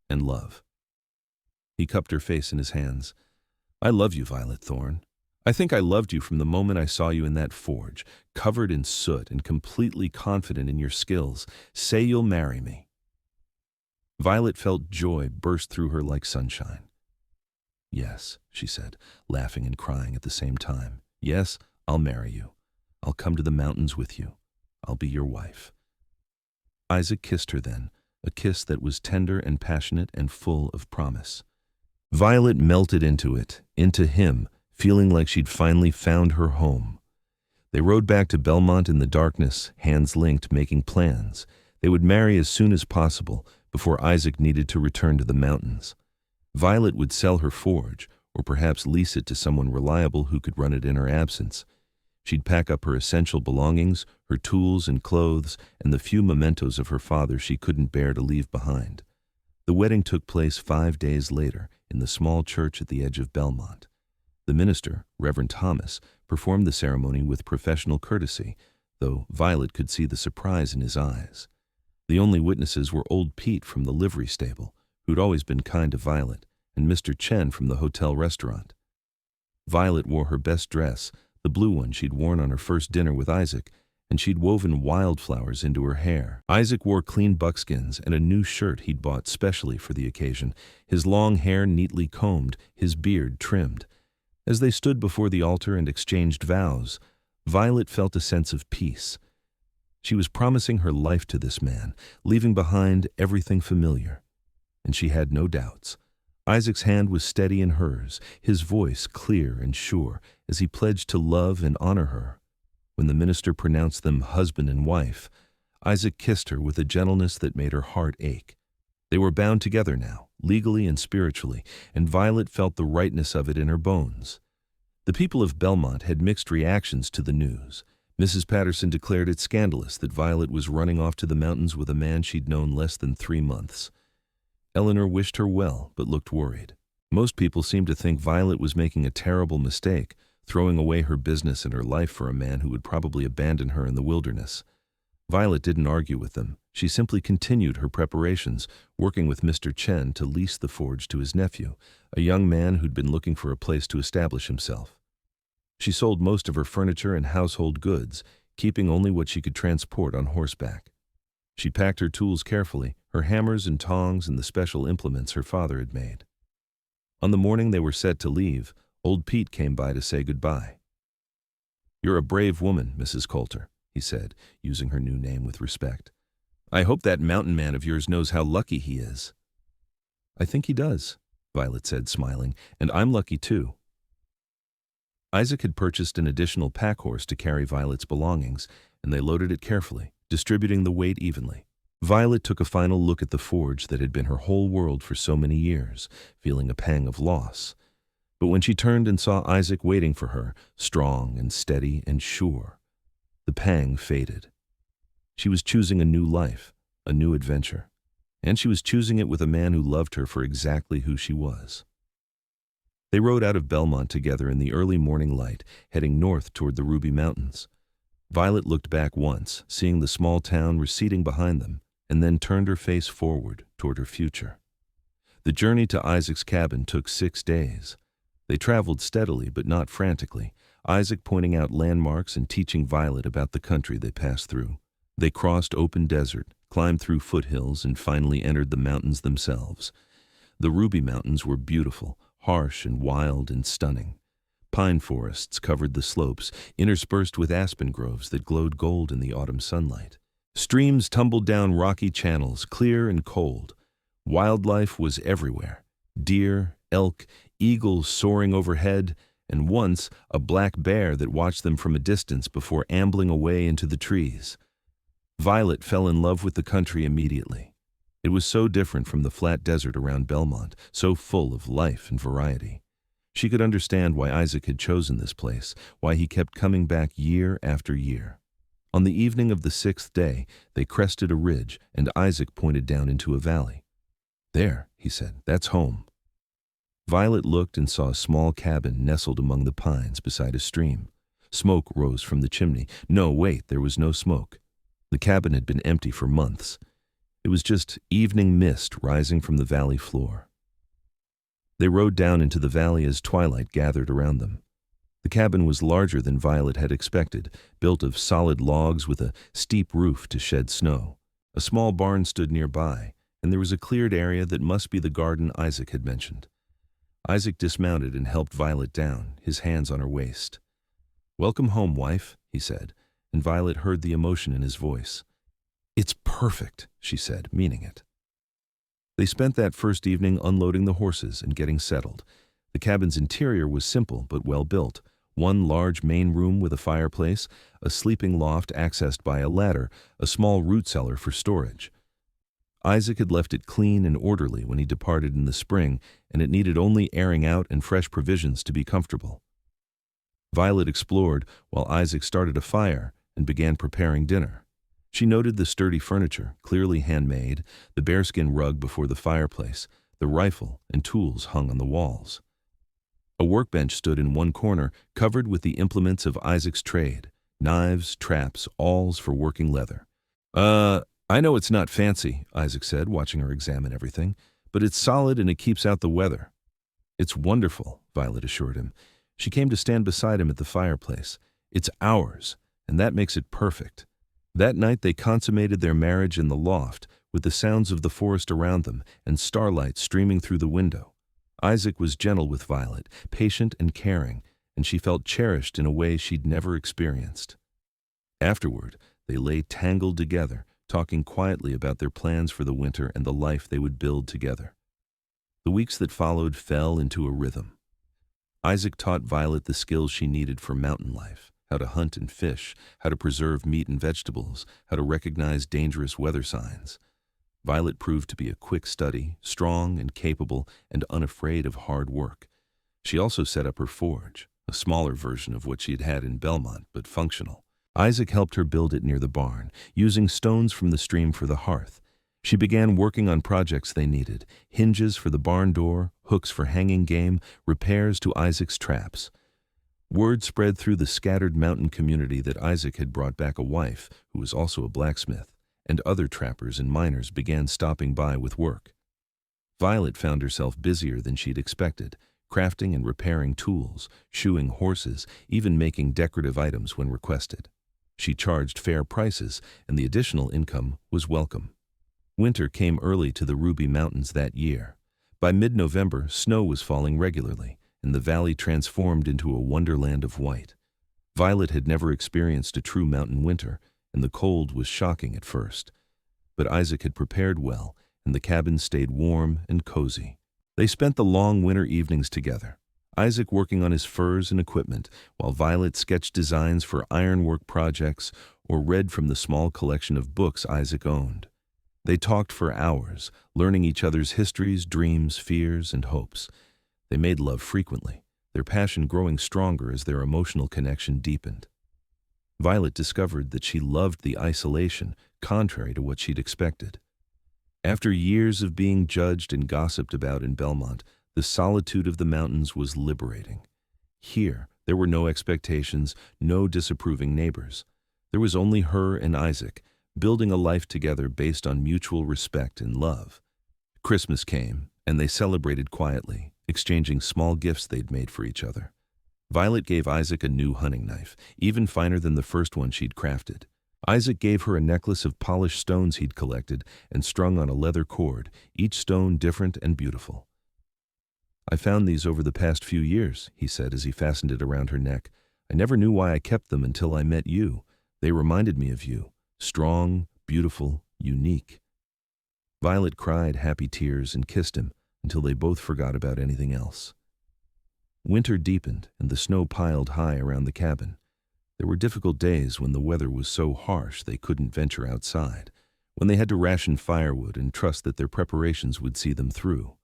and love." He cupped her face in his hands. "I love you, Violet Thorne. I think I loved you from the moment I saw you in that forge, covered in soot and completely confident in your skills. Say you'll marry me." Violet felt joy burst through her like sunshine. "Yes," she said, laughing and crying at the same time. "Yes, I'll marry you. I'll come to the mountains with you. I'll be your wife." Isaac kissed her then, a kiss that was tender and passionate and full of promise. Violet melted into it, into him, feeling like she'd finally found her home. They rode back to Belmont in the darkness, hands linked, making plans. They would marry as soon as possible, before Isaac needed to return to the mountains. Violet would sell her forge, or perhaps lease it to someone reliable who could run it in her absence. She'd pack up her essential belongings, her tools and clothes, and the few mementos of her father she couldn't bear to leave behind. The wedding took place 5 days later, in the small church at the edge of Belmont. The minister, Reverend Thomas, performed the ceremony with professional courtesy, though Violet could see the surprise in his eyes. The only witnesses were old Pete from the livery stable, who'd always been kind to Violet, and Mr. Chen from the hotel restaurant. Violet wore her best dress, the blue one she'd worn on her first dinner with Isaac, and she'd woven wildflowers into her hair. Isaac wore clean buckskins and a new shirt he'd bought specially for the occasion, his long hair neatly combed, his beard trimmed. As they stood before the altar and exchanged vows, Violet felt a sense of peace. She was promising her life to this man, leaving behind everything familiar. And she had no doubts. Isaac's hand was steady in hers, his voice clear and sure, as he pledged to love and honor her. When the minister pronounced them husband and wife, Isaac kissed her with a gentleness that made her heart ache. They were bound together now, legally and spiritually, and Violet felt the rightness of it in her bones. The people of Belmont had mixed reactions to the news. Mrs. Patterson declared it scandalous that Violet was running off to the mountains with a man she'd known less than 3 months. Eleanor wished her well, but looked worried. Most people seemed to think Violet was making a terrible mistake, throwing away her business and her life for a man who would probably abandon her in the wilderness. Violet didn't argue with them. She simply continued her preparations, working with Mr. Chen to lease the forge to his nephew, a young man who'd been looking for a place to establish himself. She sold most of her furniture and household goods, keeping only what she could transport on horseback. She packed her tools carefully, her hammers and tongs and the special implements her father had made. On the morning they were set to leave, old Pete came by to say goodbye. "You're a brave woman, Mrs. Kolter," he said, using her new name with respect. "I hope that mountain man of yours knows how lucky he is." "I think he does," Violet said, smiling, "and I'm lucky too." Isaac had purchased an additional pack horse to carry Violet's belongings, and they loaded it carefully, distributing the weight evenly. Violet took a final look at the forge that had been her whole world for so many years, feeling a pang of loss. But when she turned and saw Isaac waiting for her, strong and steady and sure, the pang faded. She was choosing a new life, a new adventure, and she was choosing it with a man who loved her for exactly who she was. They rode out of Belmont together in the early morning light, heading north toward the Ruby Mountains. Violet looked back once, seeing the small town receding behind them, and then turned her face forward toward her future. The journey to Isaac's cabin took 6 days. They traveled steadily but not frantically, Isaac pointing out landmarks and teaching Violet about the country they passed through. They crossed open desert, climbed through foothills, and finally entered the mountains themselves. The Ruby Mountains were beautiful, harsh and wild and stunning. Pine forests covered the slopes, interspersed with aspen groves that glowed gold in the autumn sunlight. Streams tumbled down rocky channels, clear and cold. Wildlife was everywhere. Deer, elk, eagles soaring overhead, and once a black bear that watched them from a distance before ambling away into the trees. Violet fell in love with the country immediately. It was so different from the flat desert around Belmont, so full of life and variety. She could understand why Isaac had chosen this place, why he kept coming back year after year. On the evening of the 6th day, they crested a ridge, and Isaac pointed down into a valley. "There," he said, "that's home." Violet looked and saw a small cabin nestled among the pines beside a stream. Smoke rose from the chimney. No, wait, there was no smoke. The cabin had been empty for months. It was just evening mist rising from the valley floor. They rode down into the valley as twilight gathered around them. The cabin was larger than Violet had expected, built of solid logs with a steep roof to shed snow. A small barn stood nearby, and there was a cleared area that must be the garden Isaac had mentioned. Isaac dismounted and helped Violet down, his hands on her waist. "Welcome home, wife," he said, and Violet heard the emotion in his voice. "It's perfect," she said, meaning it. They spent that first evening unloading the horses and getting settled. The cabin's interior was simple but well built. One large main room with a fireplace, a sleeping loft accessed by a ladder, a small root cellar for storage. Isaac had left it clean and orderly when he departed in the spring, and it needed only airing out and fresh provisions to be comfortable. Violet explored while Isaac started a fire and began preparing dinner. She noted the sturdy furniture, clearly handmade, the bearskin rug before the fireplace, the rifle and tools hung on the walls. A workbench stood in one corner, covered with the implements of Isaac's trade, knives, traps, awls for working leather. I know it's not fancy," Isaac said, watching her examine everything, "but it's solid and it keeps out the weather." "It's wonderful," Violet assured him. She came to stand beside him at the fireplace. "It's ours, and that makes it perfect." That night they consummated their marriage in the loft, with the sounds of the forest around them and starlight streaming through the window. Isaac was gentle with Violet, patient and caring, and she felt cherished in a way she'd never experienced. Afterward, they lay tangled together, talking quietly about their plans for the winter and the life they would build together. The weeks that followed fell into a rhythm. Isaac taught Violet the skills she needed for mountain life: how to hunt and fish, how to preserve meat and vegetables, how to recognize dangerous weather signs. Violet proved to be a quick study, strong and capable, and unafraid of hard work. She also set up her forge, a smaller version of what she had had in Belmont, but functional. Isaac helped her build it near the barn, using stones from the stream for the hearth. She began working on projects they needed: hinges for the barn door, hooks for hanging game, repairs to Isaac's traps. Word spread through the scattered mountain community that Isaac had brought back a wife, who was also a blacksmith, and other trappers and miners began stopping by with work. Violet found herself busier than she'd expected, crafting and repairing tools, shoeing horses, even making decorative items when requested. She charged fair prices, and the additional income was welcome. Winter came early to the Ruby Mountains that year. By mid-November, snow was falling regularly, and the valley transformed into a wonderland of white. Violet had never experienced a true mountain winter, and the cold was shocking at first. But Isaac had prepared well, and the cabin stayed warm and cozy. They spent the long winter evenings together, Isaac working on his furs and equipment, while Violet sketched designs for ironwork projects or read from the small collection of books Isaac owned. They talked for hours, learning each other's histories, dreams, fears, and hopes. They made love frequently, their passion growing stronger as their emotional connection deepened. Violet discovered that she loved the isolation, contrary to what she'd expected. After years of being judged and gossiped about in Belmont, the solitude of the mountains was liberating. Here, there were no expectations, no disapproving neighbors. There was only her and Isaac, building a life together based on mutual respect and love. Christmas came, and they celebrated quietly, exchanging small gifts they'd made for each other. Violet gave Isaac a new hunting knife, even finer than the first one she'd crafted. Isaac gave her a necklace of polished stones he'd collected and strung on a leather cord, each stone different and beautiful. "I found these over the past few years," he said as he fastened it around her neck. "I never knew why I kept them until I met you. They reminded me of you. Strong, beautiful, unique." Violet cried happy tears and kissed him until they both forgot about anything else. Winter deepened and the snow piled high around the cabin. There were difficult days when the weather was so harsh they couldn't venture outside, when they had to ration firewood and trust that their preparations would see them through.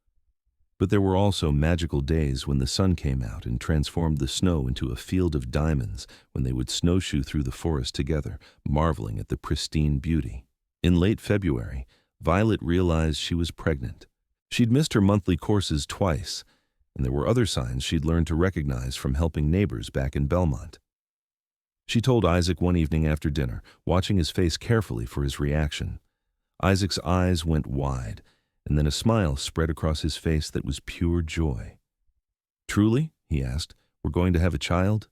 But there were also magical days when the sun came out and transformed the snow into a field of diamonds, when they would snowshoe through the forest together, marveling at the pristine beauty. In late February, Violet realized she was pregnant. She'd missed her monthly courses twice, and there were other signs she'd learned to recognize from helping neighbors back in Belmont. She told Isaac one evening after dinner, watching his face carefully for his reaction. Isaac's eyes went wide, and then a smile spread across his face that was pure joy. "Truly?" he asked. "We're going to have a child?"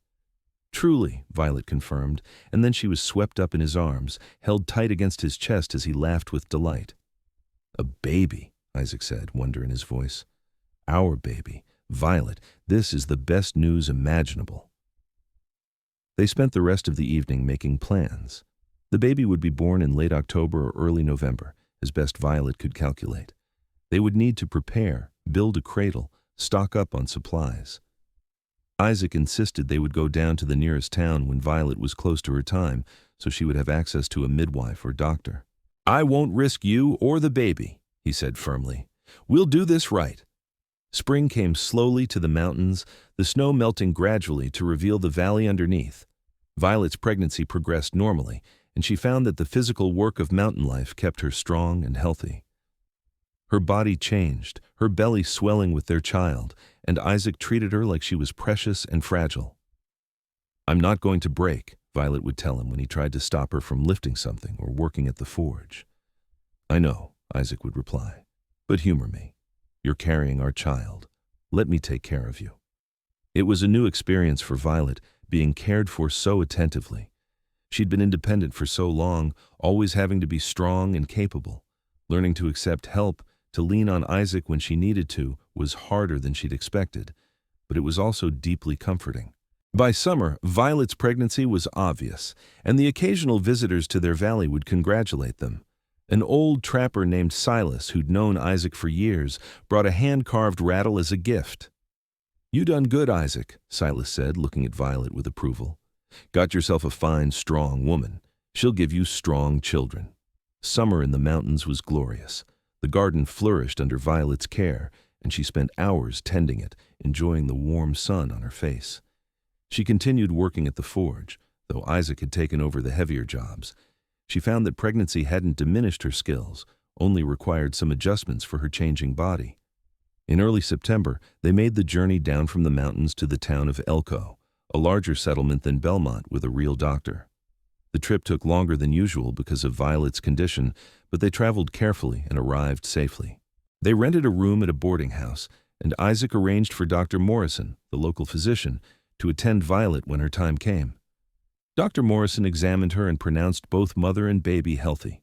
"Truly," Violet confirmed, and then she was swept up in his arms, held tight against his chest as he laughed with delight. "A baby," Isaac said, wonder in his voice. "Our baby. Violet, this is the best news imaginable." They spent the rest of the evening making plans. The baby would be born in late October or early November, as best Violet could calculate. They would need to prepare, build a cradle, stock up on supplies. Isaac insisted they would go down to the nearest town when Violet was close to her time, so she would have access to a midwife or doctor. "I won't risk you or the baby," he said firmly. "We'll do this right." Spring came slowly to the mountains, the snow melting gradually to reveal the valley underneath. Violet's pregnancy progressed normally, and she found that the physical work of mountain life kept her strong and healthy. Her body changed, her belly swelling with their child, and Isaac treated her like she was precious and fragile. "I'm not going to break," Violet would tell him when he tried to stop her from lifting something or working at the forge. "I know," Isaac would reply, "but humor me. You're carrying our child. Let me take care of you." It was a new experience for Violet, being cared for so attentively. She'd been independent for so long, always having to be strong and capable. Learning to accept help, to lean on Isaac when she needed to, was harder than she'd expected, but it was also deeply comforting. By summer, Violet's pregnancy was obvious, and the occasional visitors to their valley would congratulate them. An old trapper named Silas, who'd known Isaac for years, brought a hand-carved rattle as a gift. "You done good, Isaac," Silas said, looking at Violet with approval. "Got yourself a fine, strong woman. She'll give you strong children." Summer in the mountains was glorious. The garden flourished under Violet's care, and she spent hours tending it, enjoying the warm sun on her face. She continued working at the forge, though Isaac had taken over the heavier jobs. She found that pregnancy hadn't diminished her skills, only required some adjustments for her changing body. In early September, they made the journey down from the mountains to the town of Elko, a larger settlement than Belmont with a real doctor. The trip took longer than usual because of Violet's condition, but they traveled carefully and arrived safely. They rented a room at a boarding house, and Isaac arranged for Dr. Morrison, the local physician, to attend Violet when her time came. Dr. Morrison examined her and pronounced both mother and baby healthy.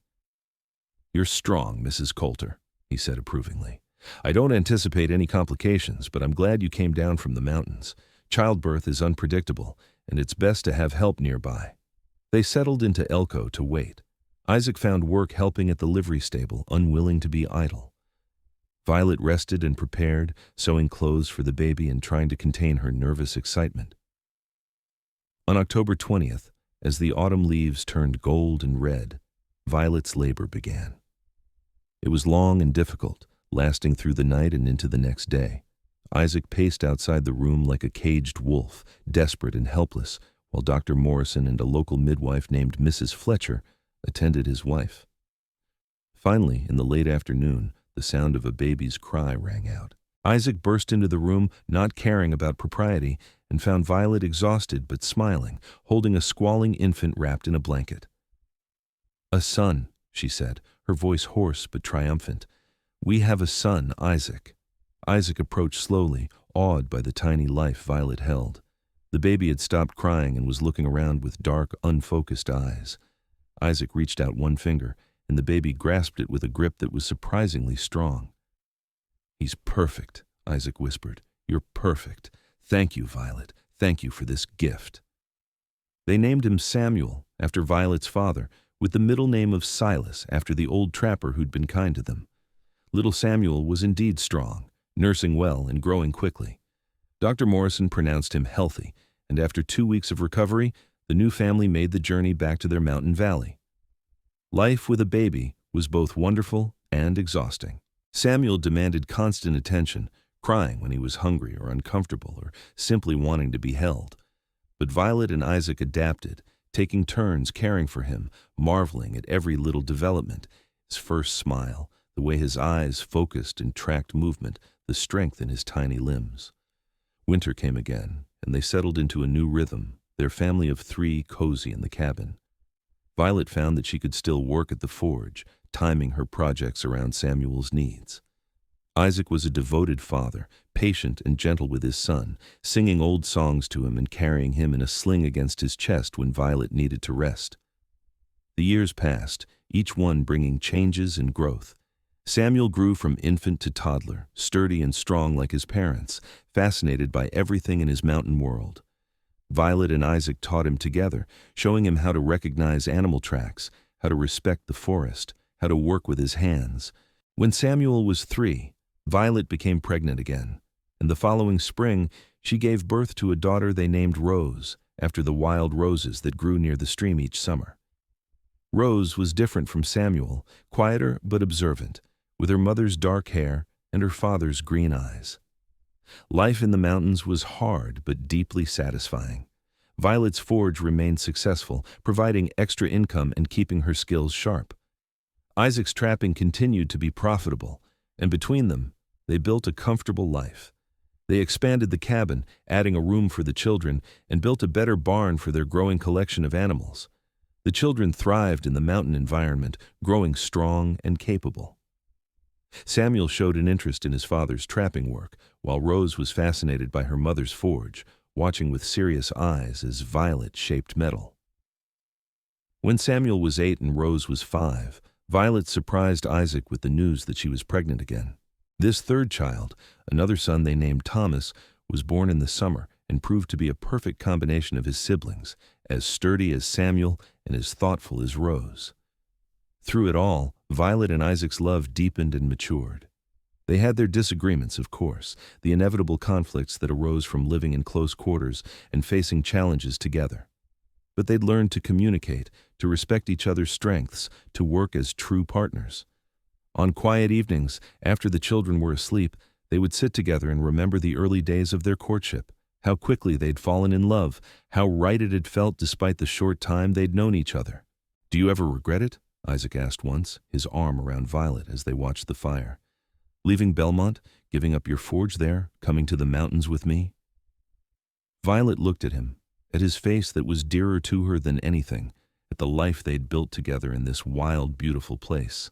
"You're strong, Mrs. Kolter," he said approvingly. "I don't anticipate any complications, but I'm glad you came down from the mountains. Childbirth is unpredictable, and it's best to have help nearby." They settled into Elko to wait. Isaac found work helping at the livery stable, unwilling to be idle. Violet rested and prepared, sewing clothes for the baby and trying to contain her nervous excitement. On October 20th, as the autumn leaves turned gold and red, Violet's labor began. It was long and difficult, lasting through the night and into the next day. Isaac paced outside the room like a caged wolf, desperate and helpless, while Dr. Morrison and a local midwife named Mrs. Fletcher attended his wife. Finally, in the late afternoon, the sound of a baby's cry rang out. Isaac burst into the room, not caring about propriety, and found Violet exhausted but smiling, holding a squalling infant wrapped in a blanket. "A son," she said, her voice hoarse but triumphant. "We have a son, Isaac." Isaac approached slowly, awed by the tiny life Violet held. The baby had stopped crying and was looking around with dark, unfocused eyes. Isaac reached out one finger, and the baby grasped it with a grip that was surprisingly strong. "He's perfect," Isaac whispered. "You're perfect. Thank you, Violet. Thank you for this gift." They named him Samuel, after Violet's father, with the middle name of Silas, after the old trapper who'd been kind to them. Little Samuel was indeed strong, nursing well and growing quickly. Dr. Morrison pronounced him healthy, and after 2 weeks of recovery, the new family made the journey back to their mountain valley. Life with a baby was both wonderful and exhausting. Samuel demanded constant attention, crying when he was hungry or uncomfortable or simply wanting to be held. But Violet and Isaac adapted, taking turns caring for him, marveling at every little development, his first smile, the way his eyes focused and tracked movement, the strength in his tiny limbs. Winter came again, and they settled into a new rhythm, their family of 3 cozy in the cabin. Violet found that she could still work at the forge, timing her projects around Samuel's needs. Isaac was a devoted father, patient and gentle with his son, singing old songs to him and carrying him in a sling against his chest when Violet needed to rest. The years passed, each one bringing changes and growth. Samuel grew from infant to toddler, sturdy and strong like his parents, fascinated by everything in his mountain world. Violet and Isaac taught him together, showing him how to recognize animal tracks, how to respect the forest, how to work with his hands. When Samuel was 3, Violet became pregnant again, and the following spring she gave birth to a daughter they named Rose, after the wild roses that grew near the stream each summer. Rose was different from Samuel, quieter but observant, with her mother's dark hair and her father's green eyes. Life in the mountains was hard but deeply satisfying. Violet's forge remained successful, providing extra income and keeping her skills sharp. Isaac's trapping continued to be profitable, and between them, they built a comfortable life. They expanded the cabin, adding a room for the children, and built a better barn for their growing collection of animals. The children thrived in the mountain environment, growing strong and capable. Samuel showed an interest in his father's trapping work, while Rose was fascinated by her mother's forge, watching with serious eyes as Violet shaped metal. When Samuel was 8 and Rose was 5, Violet surprised Isaac with the news that she was pregnant again. This third child, another son they named Thomas, was born in the summer and proved to be a perfect combination of his siblings, as sturdy as Samuel and as thoughtful as Rose. Through it all, Violet and Isaac's love deepened and matured. They had their disagreements, of course, the inevitable conflicts that arose from living in close quarters and facing challenges together. But they'd learned to communicate, to respect each other's strengths, to work as true partners. On quiet evenings, after the children were asleep, they would sit together and remember the early days of their courtship, how quickly they'd fallen in love, how right it had felt despite the short time they'd known each other. "Do you ever regret it?" Isaac asked once, his arm around Violet as they watched the fire. "Leaving Belmont, giving up your forge there, coming to the mountains with me?" Violet looked at him, at his face that was dearer to her than anything, at the life they'd built together in this wild, beautiful place.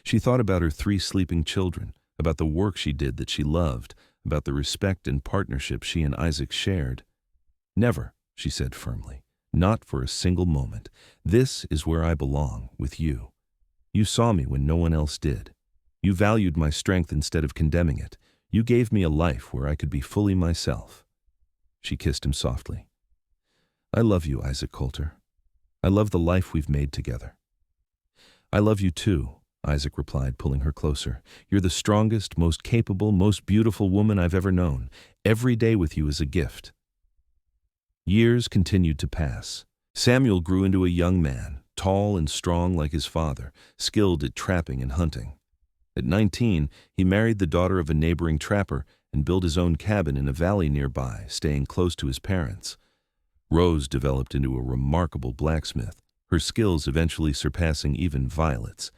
She thought about her 3 sleeping children, about the work she did that she loved, about the respect and partnership she and Isaac shared. "Never," she said firmly. "Not for a single moment. This is where I belong, with you. You saw me when no one else did. You valued my strength instead of condemning it. You gave me a life where I could be fully myself." She kissed him softly. "I love you, Isaac Kolter. I love the life we've made together." "I love you too," Isaac replied, pulling her closer. "You're the strongest, most capable, most beautiful woman I've ever known. Every day with you is a gift." Years continued to pass. Samuel grew into a young man, tall and strong like his father, skilled at trapping and hunting. At 19, he married the daughter of a neighboring trapper and built his own cabin in a valley nearby, staying close to his parents. Rose developed into a remarkable blacksmith, her skills eventually surpassing even Violet's.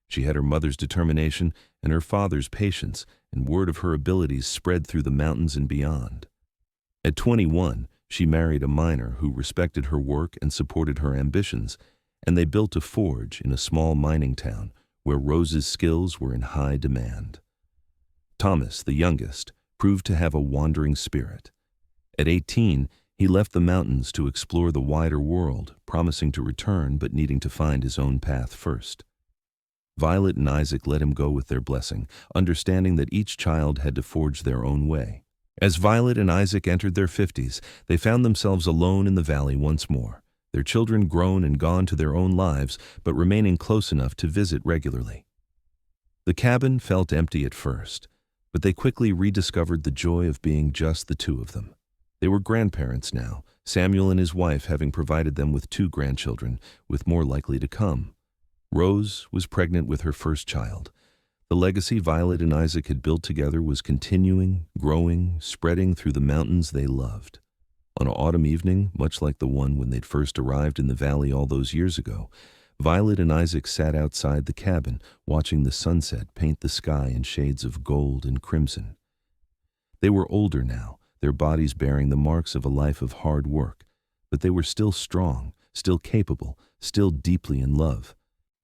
She had her mother's determination and her father's patience, and word of her abilities spread through the mountains and beyond. At 21, she married a miner who respected her work and supported her ambitions, and they built a forge in a small mining town where Rose's skills were in high demand. Thomas, the youngest, proved to have a wandering spirit. At 18, he left the mountains to explore the wider world, promising to return but needing to find his own path first. Violet and Isaac let him go with their blessing, understanding that each child had to forge their own way. As Violet and Isaac entered their 50s, they found themselves alone in the valley once more, their children grown and gone to their own lives, but remaining close enough to visit regularly. The cabin felt empty at first, but they quickly rediscovered the joy of being just the 2 of them. They were grandparents now, Samuel and his wife having provided them with 2 grandchildren, with more likely to come. Rose was pregnant with her first child. The legacy Violet and Isaac had built together was continuing, growing, spreading through the mountains they loved. On an autumn evening, much like the one when they'd first arrived in the valley all those years ago, Violet and Isaac sat outside the cabin, watching the sunset paint the sky in shades of gold and crimson. They were older now, their bodies bearing the marks of a life of hard work, But they were still strong, still capable, still deeply in love.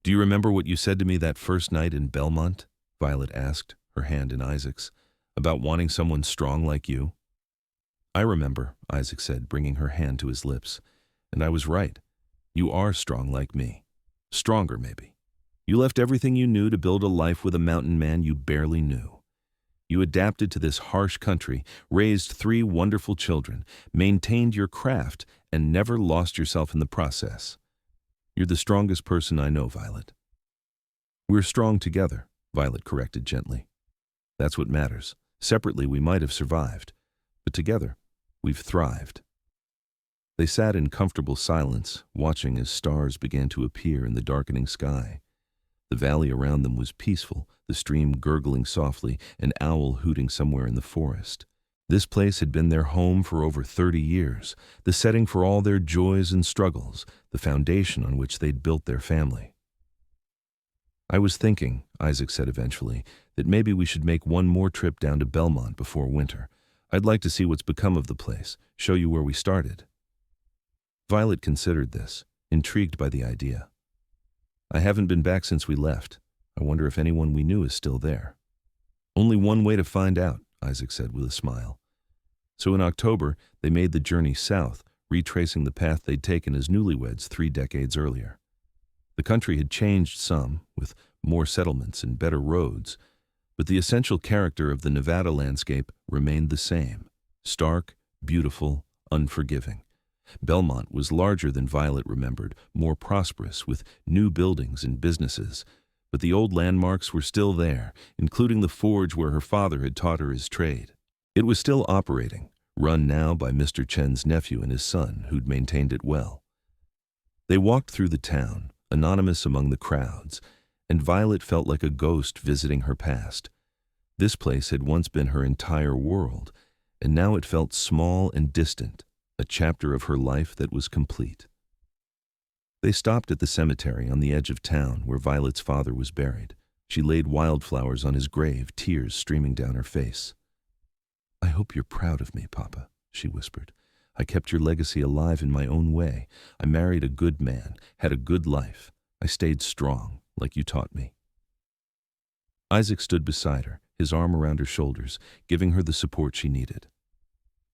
"Do you remember what you said to me that first night in Belmont?" Violet asked, her hand in Isaac's. "About wanting someone strong like you?" "I remember," Isaac said, bringing her hand to his lips. "And I was right. You are strong like me. Stronger, maybe. You left everything you knew to build a life with a mountain man you barely knew. You adapted to this harsh country, raised 3 wonderful children, maintained your craft, and never lost yourself in the process. You're the strongest person I know, Violet." "We're strong together," Violet corrected gently. "That's what matters. Separately, we might have survived. But together, we've thrived." They sat in comfortable silence, watching as stars began to appear in the darkening sky. The valley around them was peaceful, the stream gurgling softly, an owl hooting somewhere in the forest. This place had been their home for over 30 years, the setting for all their joys and struggles, the foundation on which they'd built their family. "I was thinking," Isaac said eventually, "that maybe we should make one more trip down to Belmont before winter. I'd like to see what's become of the place, show you where we started." Violet considered this, intrigued by the idea. "I haven't been back since we left. I wonder if anyone we knew is still there." "Only one way to find out," Isaac said with a smile. So in October, they made the journey south, retracing the path they'd taken as newlyweds 3 decades earlier. The country had changed some, with more settlements and better roads, but the essential character of the Nevada landscape remained the same: stark, beautiful, unforgiving. Belmont was larger than Violet remembered, more prosperous, with new buildings and businesses, but the old landmarks were still there, including the forge where her father had taught her his trade. It was still operating, run now by Mr. Chen's nephew and his son, who'd maintained it well. They walked through the town, anonymous among the crowds, and Violet felt like a ghost visiting her past. This place had once been her entire world, and now it felt small and distant, a chapter of her life that was complete. They stopped at the cemetery on the edge of town where Violet's father was buried. She laid wildflowers on his grave, tears streaming down her face. "I hope you're proud of me, Papa," she whispered. "I kept your legacy alive in my own way. I married a good man, had a good life. I stayed strong, like you taught me." Isaac stood beside her, his arm around her shoulders, giving her the support she needed.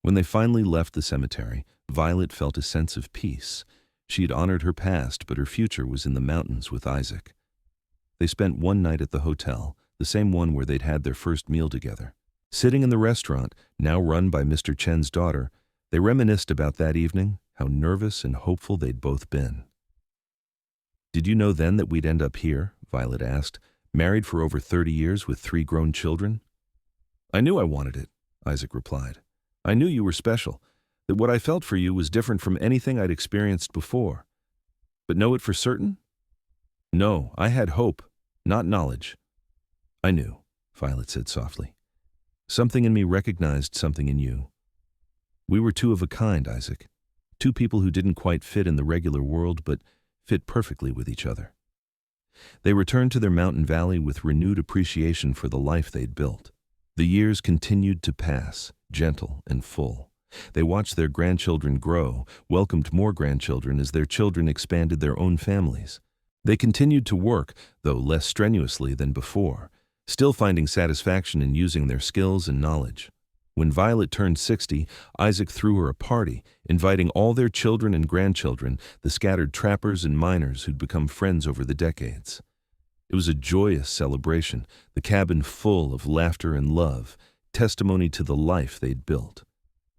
When they finally left the cemetery, Violet felt a sense of peace. She had honored her past, but her future was in the mountains with Isaac. They spent one night at the hotel, the same one where they'd had their first meal together. Sitting in the restaurant, now run by Mr. Chen's daughter, they reminisced about that evening, how nervous and hopeful they'd both been. "Did you know then that we'd end up here?" Violet asked, "married for over 30 years with 3 grown children?" "I knew I wanted it," Isaac replied. "I knew you were special, that what I felt for you was different from anything I'd experienced before. But know it for certain? No, I had hope, not knowledge." "I knew," Violet said softly. "Something in me recognized something in you. We were 2 of a kind, Isaac. 2 people who didn't quite fit in the regular world, but fit perfectly with each other." They returned to their mountain valley with renewed appreciation for the life they'd built. The years continued to pass, gentle and full. They watched their grandchildren grow, welcomed more grandchildren as their children expanded their own families. They continued to work, though less strenuously than before, still finding satisfaction in using their skills and knowledge. When Violet turned 60, Isaac threw her a party, inviting all their children and grandchildren, the scattered trappers and miners who'd become friends over the decades. It was a joyous celebration, the cabin full of laughter and love, testimony to the life they'd built.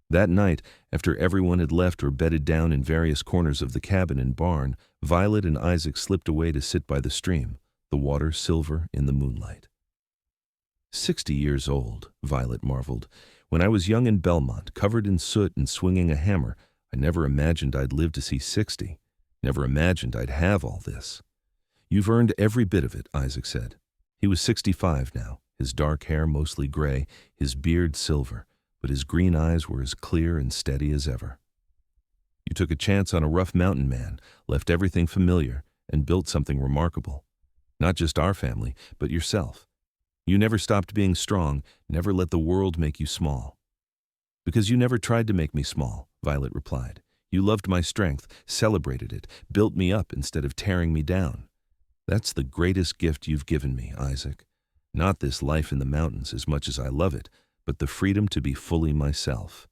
That night, after everyone had left or bedded down in various corners of the cabin and barn, Violet and Isaac slipped away to sit by the stream, the water silver in the moonlight. 60 years old, Violet marveled. When I was young in Belmont, covered in soot and swinging a hammer, I never imagined I'd live to see 60. Never imagined I'd have all this. "You've earned every bit of it," Isaac said. He was 65 now, his dark hair mostly gray, his beard silver, but his green eyes were as clear and steady as ever. "You took a chance on a rough mountain man, left everything familiar, and built something remarkable. Not just our family, but yourself. You never stopped being strong, never let the world make you small." "Because you never tried to make me small," Violet replied. You loved my strength, celebrated it, built me up instead of tearing me down. That's the greatest gift you've given me, Isaac. Not this life in the mountains as much as I love it, but the freedom to be fully myself."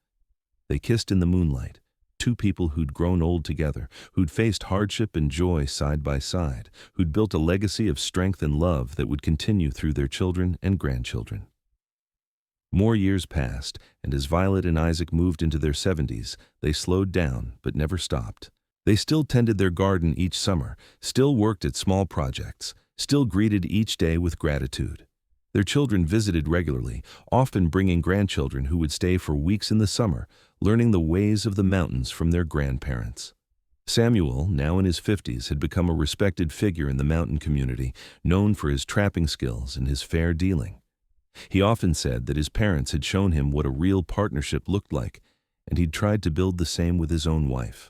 They kissed in the moonlight, two people who'd grown old together, who'd faced hardship and joy side by side, who'd built a legacy of strength and love that would continue through their children and grandchildren. More years passed, and as Violet and Isaac moved into their 70s, they slowed down but never stopped. They still tended their garden each summer, still worked at small projects, still greeted each day with gratitude. Their children visited regularly, often bringing grandchildren who would stay for weeks in the summer, learning the ways of the mountains from their grandparents. Samuel, now in his 50s, had become a respected figure in the mountain community, known for his trapping skills and his fair dealing. He often said that his parents had shown him what a real partnership looked like, and he'd tried to build the same with his own wife.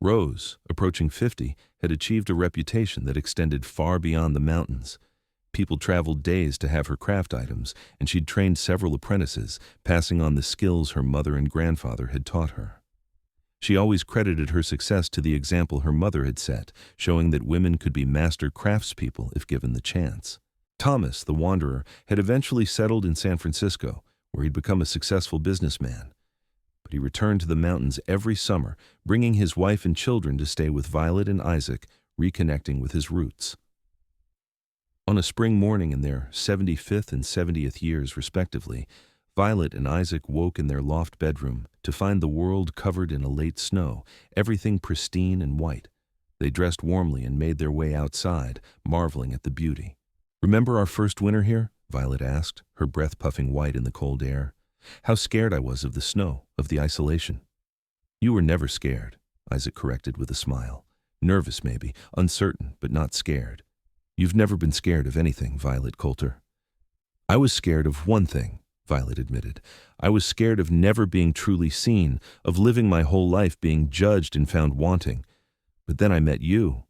Rose, approaching 50, had achieved a reputation that extended far beyond the mountains. People traveled days to have her craft items, and she'd trained several apprentices, passing on the skills her mother and grandfather had taught her. She always credited her success to the example her mother had set, showing that women could be master craftspeople if given the chance. Thomas, the wanderer, had eventually settled in San Francisco, where he'd become a successful businessman. But he returned to the mountains every summer, bringing his wife and children to stay with Violet and Isaac, reconnecting with his roots. On a spring morning in their 75th and 70th years, respectively, Violet and Isaac woke in their loft bedroom to find the world covered in a late snow, everything pristine and white. They dressed warmly and made their way outside, marveling at the beauty. "Remember our first winter here?" Violet asked, her breath puffing white in the cold air. "How scared I was of the snow, of the isolation." "You were never scared," Isaac corrected with a smile. "Nervous, maybe, uncertain, but not scared." "You've never been scared of anything, Violet Kolter." "I was scared of one thing," Violet admitted. "I was scared of never being truly seen, of living my whole life being judged and found wanting. But then I met you,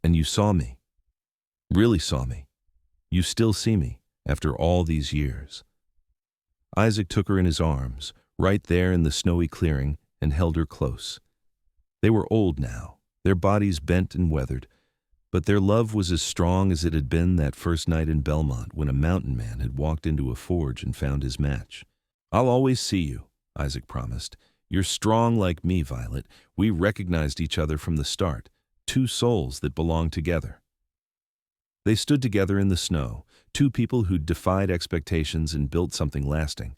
and you saw me. Really saw me. You still see me, after all these years." Isaac took her in his arms, right there in the snowy clearing, and held her close. They were old now, their bodies bent and weathered, but their love was as strong as it had been that first night in Belmont when a mountain man had walked into a forge and found his match. "I'll always see you," Isaac promised. "You're strong like me, Violet. We recognized each other from the start, two souls that belonged together." They stood together in the snow, two people who'd defied expectations and built something lasting.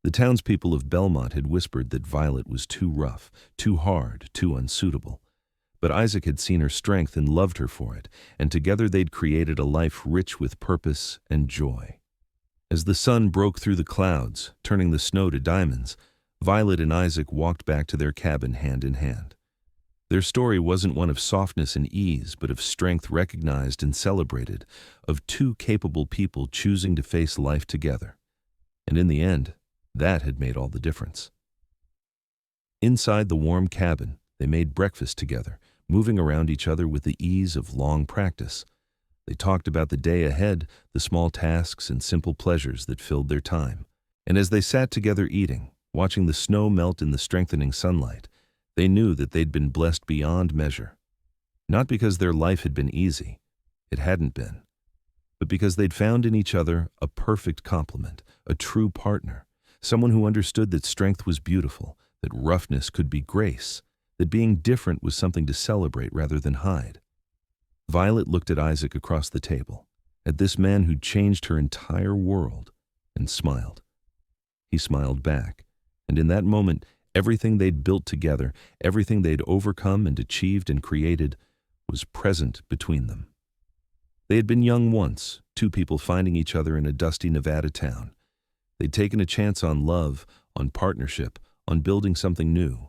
The townspeople of Belmont had whispered that Violet was too rough, too hard, too unsuitable. But Isaac had seen her strength and loved her for it, and together they'd created a life rich with purpose and joy. As the sun broke through the clouds, turning the snow to diamonds, Violet and Isaac walked back to their cabin hand in hand. Their story wasn't one of softness and ease, but of strength recognized and celebrated, of two capable people choosing to face life together. And in the end, that had made all the difference. Inside the warm cabin, they made breakfast together, moving around each other with the ease of long practice. They talked about the day ahead, the small tasks and simple pleasures that filled their time. And as they sat together eating, watching the snow melt in the strengthening sunlight, they knew that they'd been blessed beyond measure. Not because their life had been easy, it hadn't been, but because they'd found in each other a perfect complement, a true partner, someone who understood that strength was beautiful, that roughness could be grace, that being different was something to celebrate rather than hide. Violet looked at Isaac across the table, at this man who'd changed her entire world, and smiled. He smiled back, and in that moment, everything they'd built together, everything they'd overcome and achieved and created, was present between them. They had been young once, two people finding each other in a dusty Nevada town. They'd taken a chance on love, on partnership, on building something new.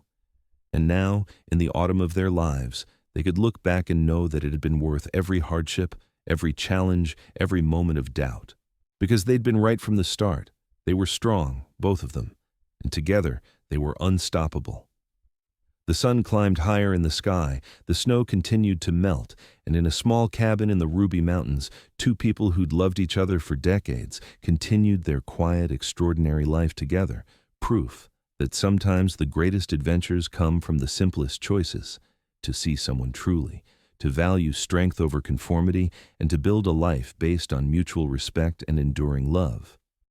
And now, in the autumn of their lives, they could look back and know that it had been worth every hardship, every challenge, every moment of doubt. Because they'd been right from the start. They were strong, both of them, and together they were unstoppable. The sun climbed higher in the sky, the snow continued to melt, and in a small cabin in the Ruby Mountains, two people who'd loved each other for decades continued their quiet, extraordinary life together, proof that sometimes the greatest adventures come from the simplest choices: to see someone truly, to value strength over conformity, and to build a life based on mutual respect and enduring love.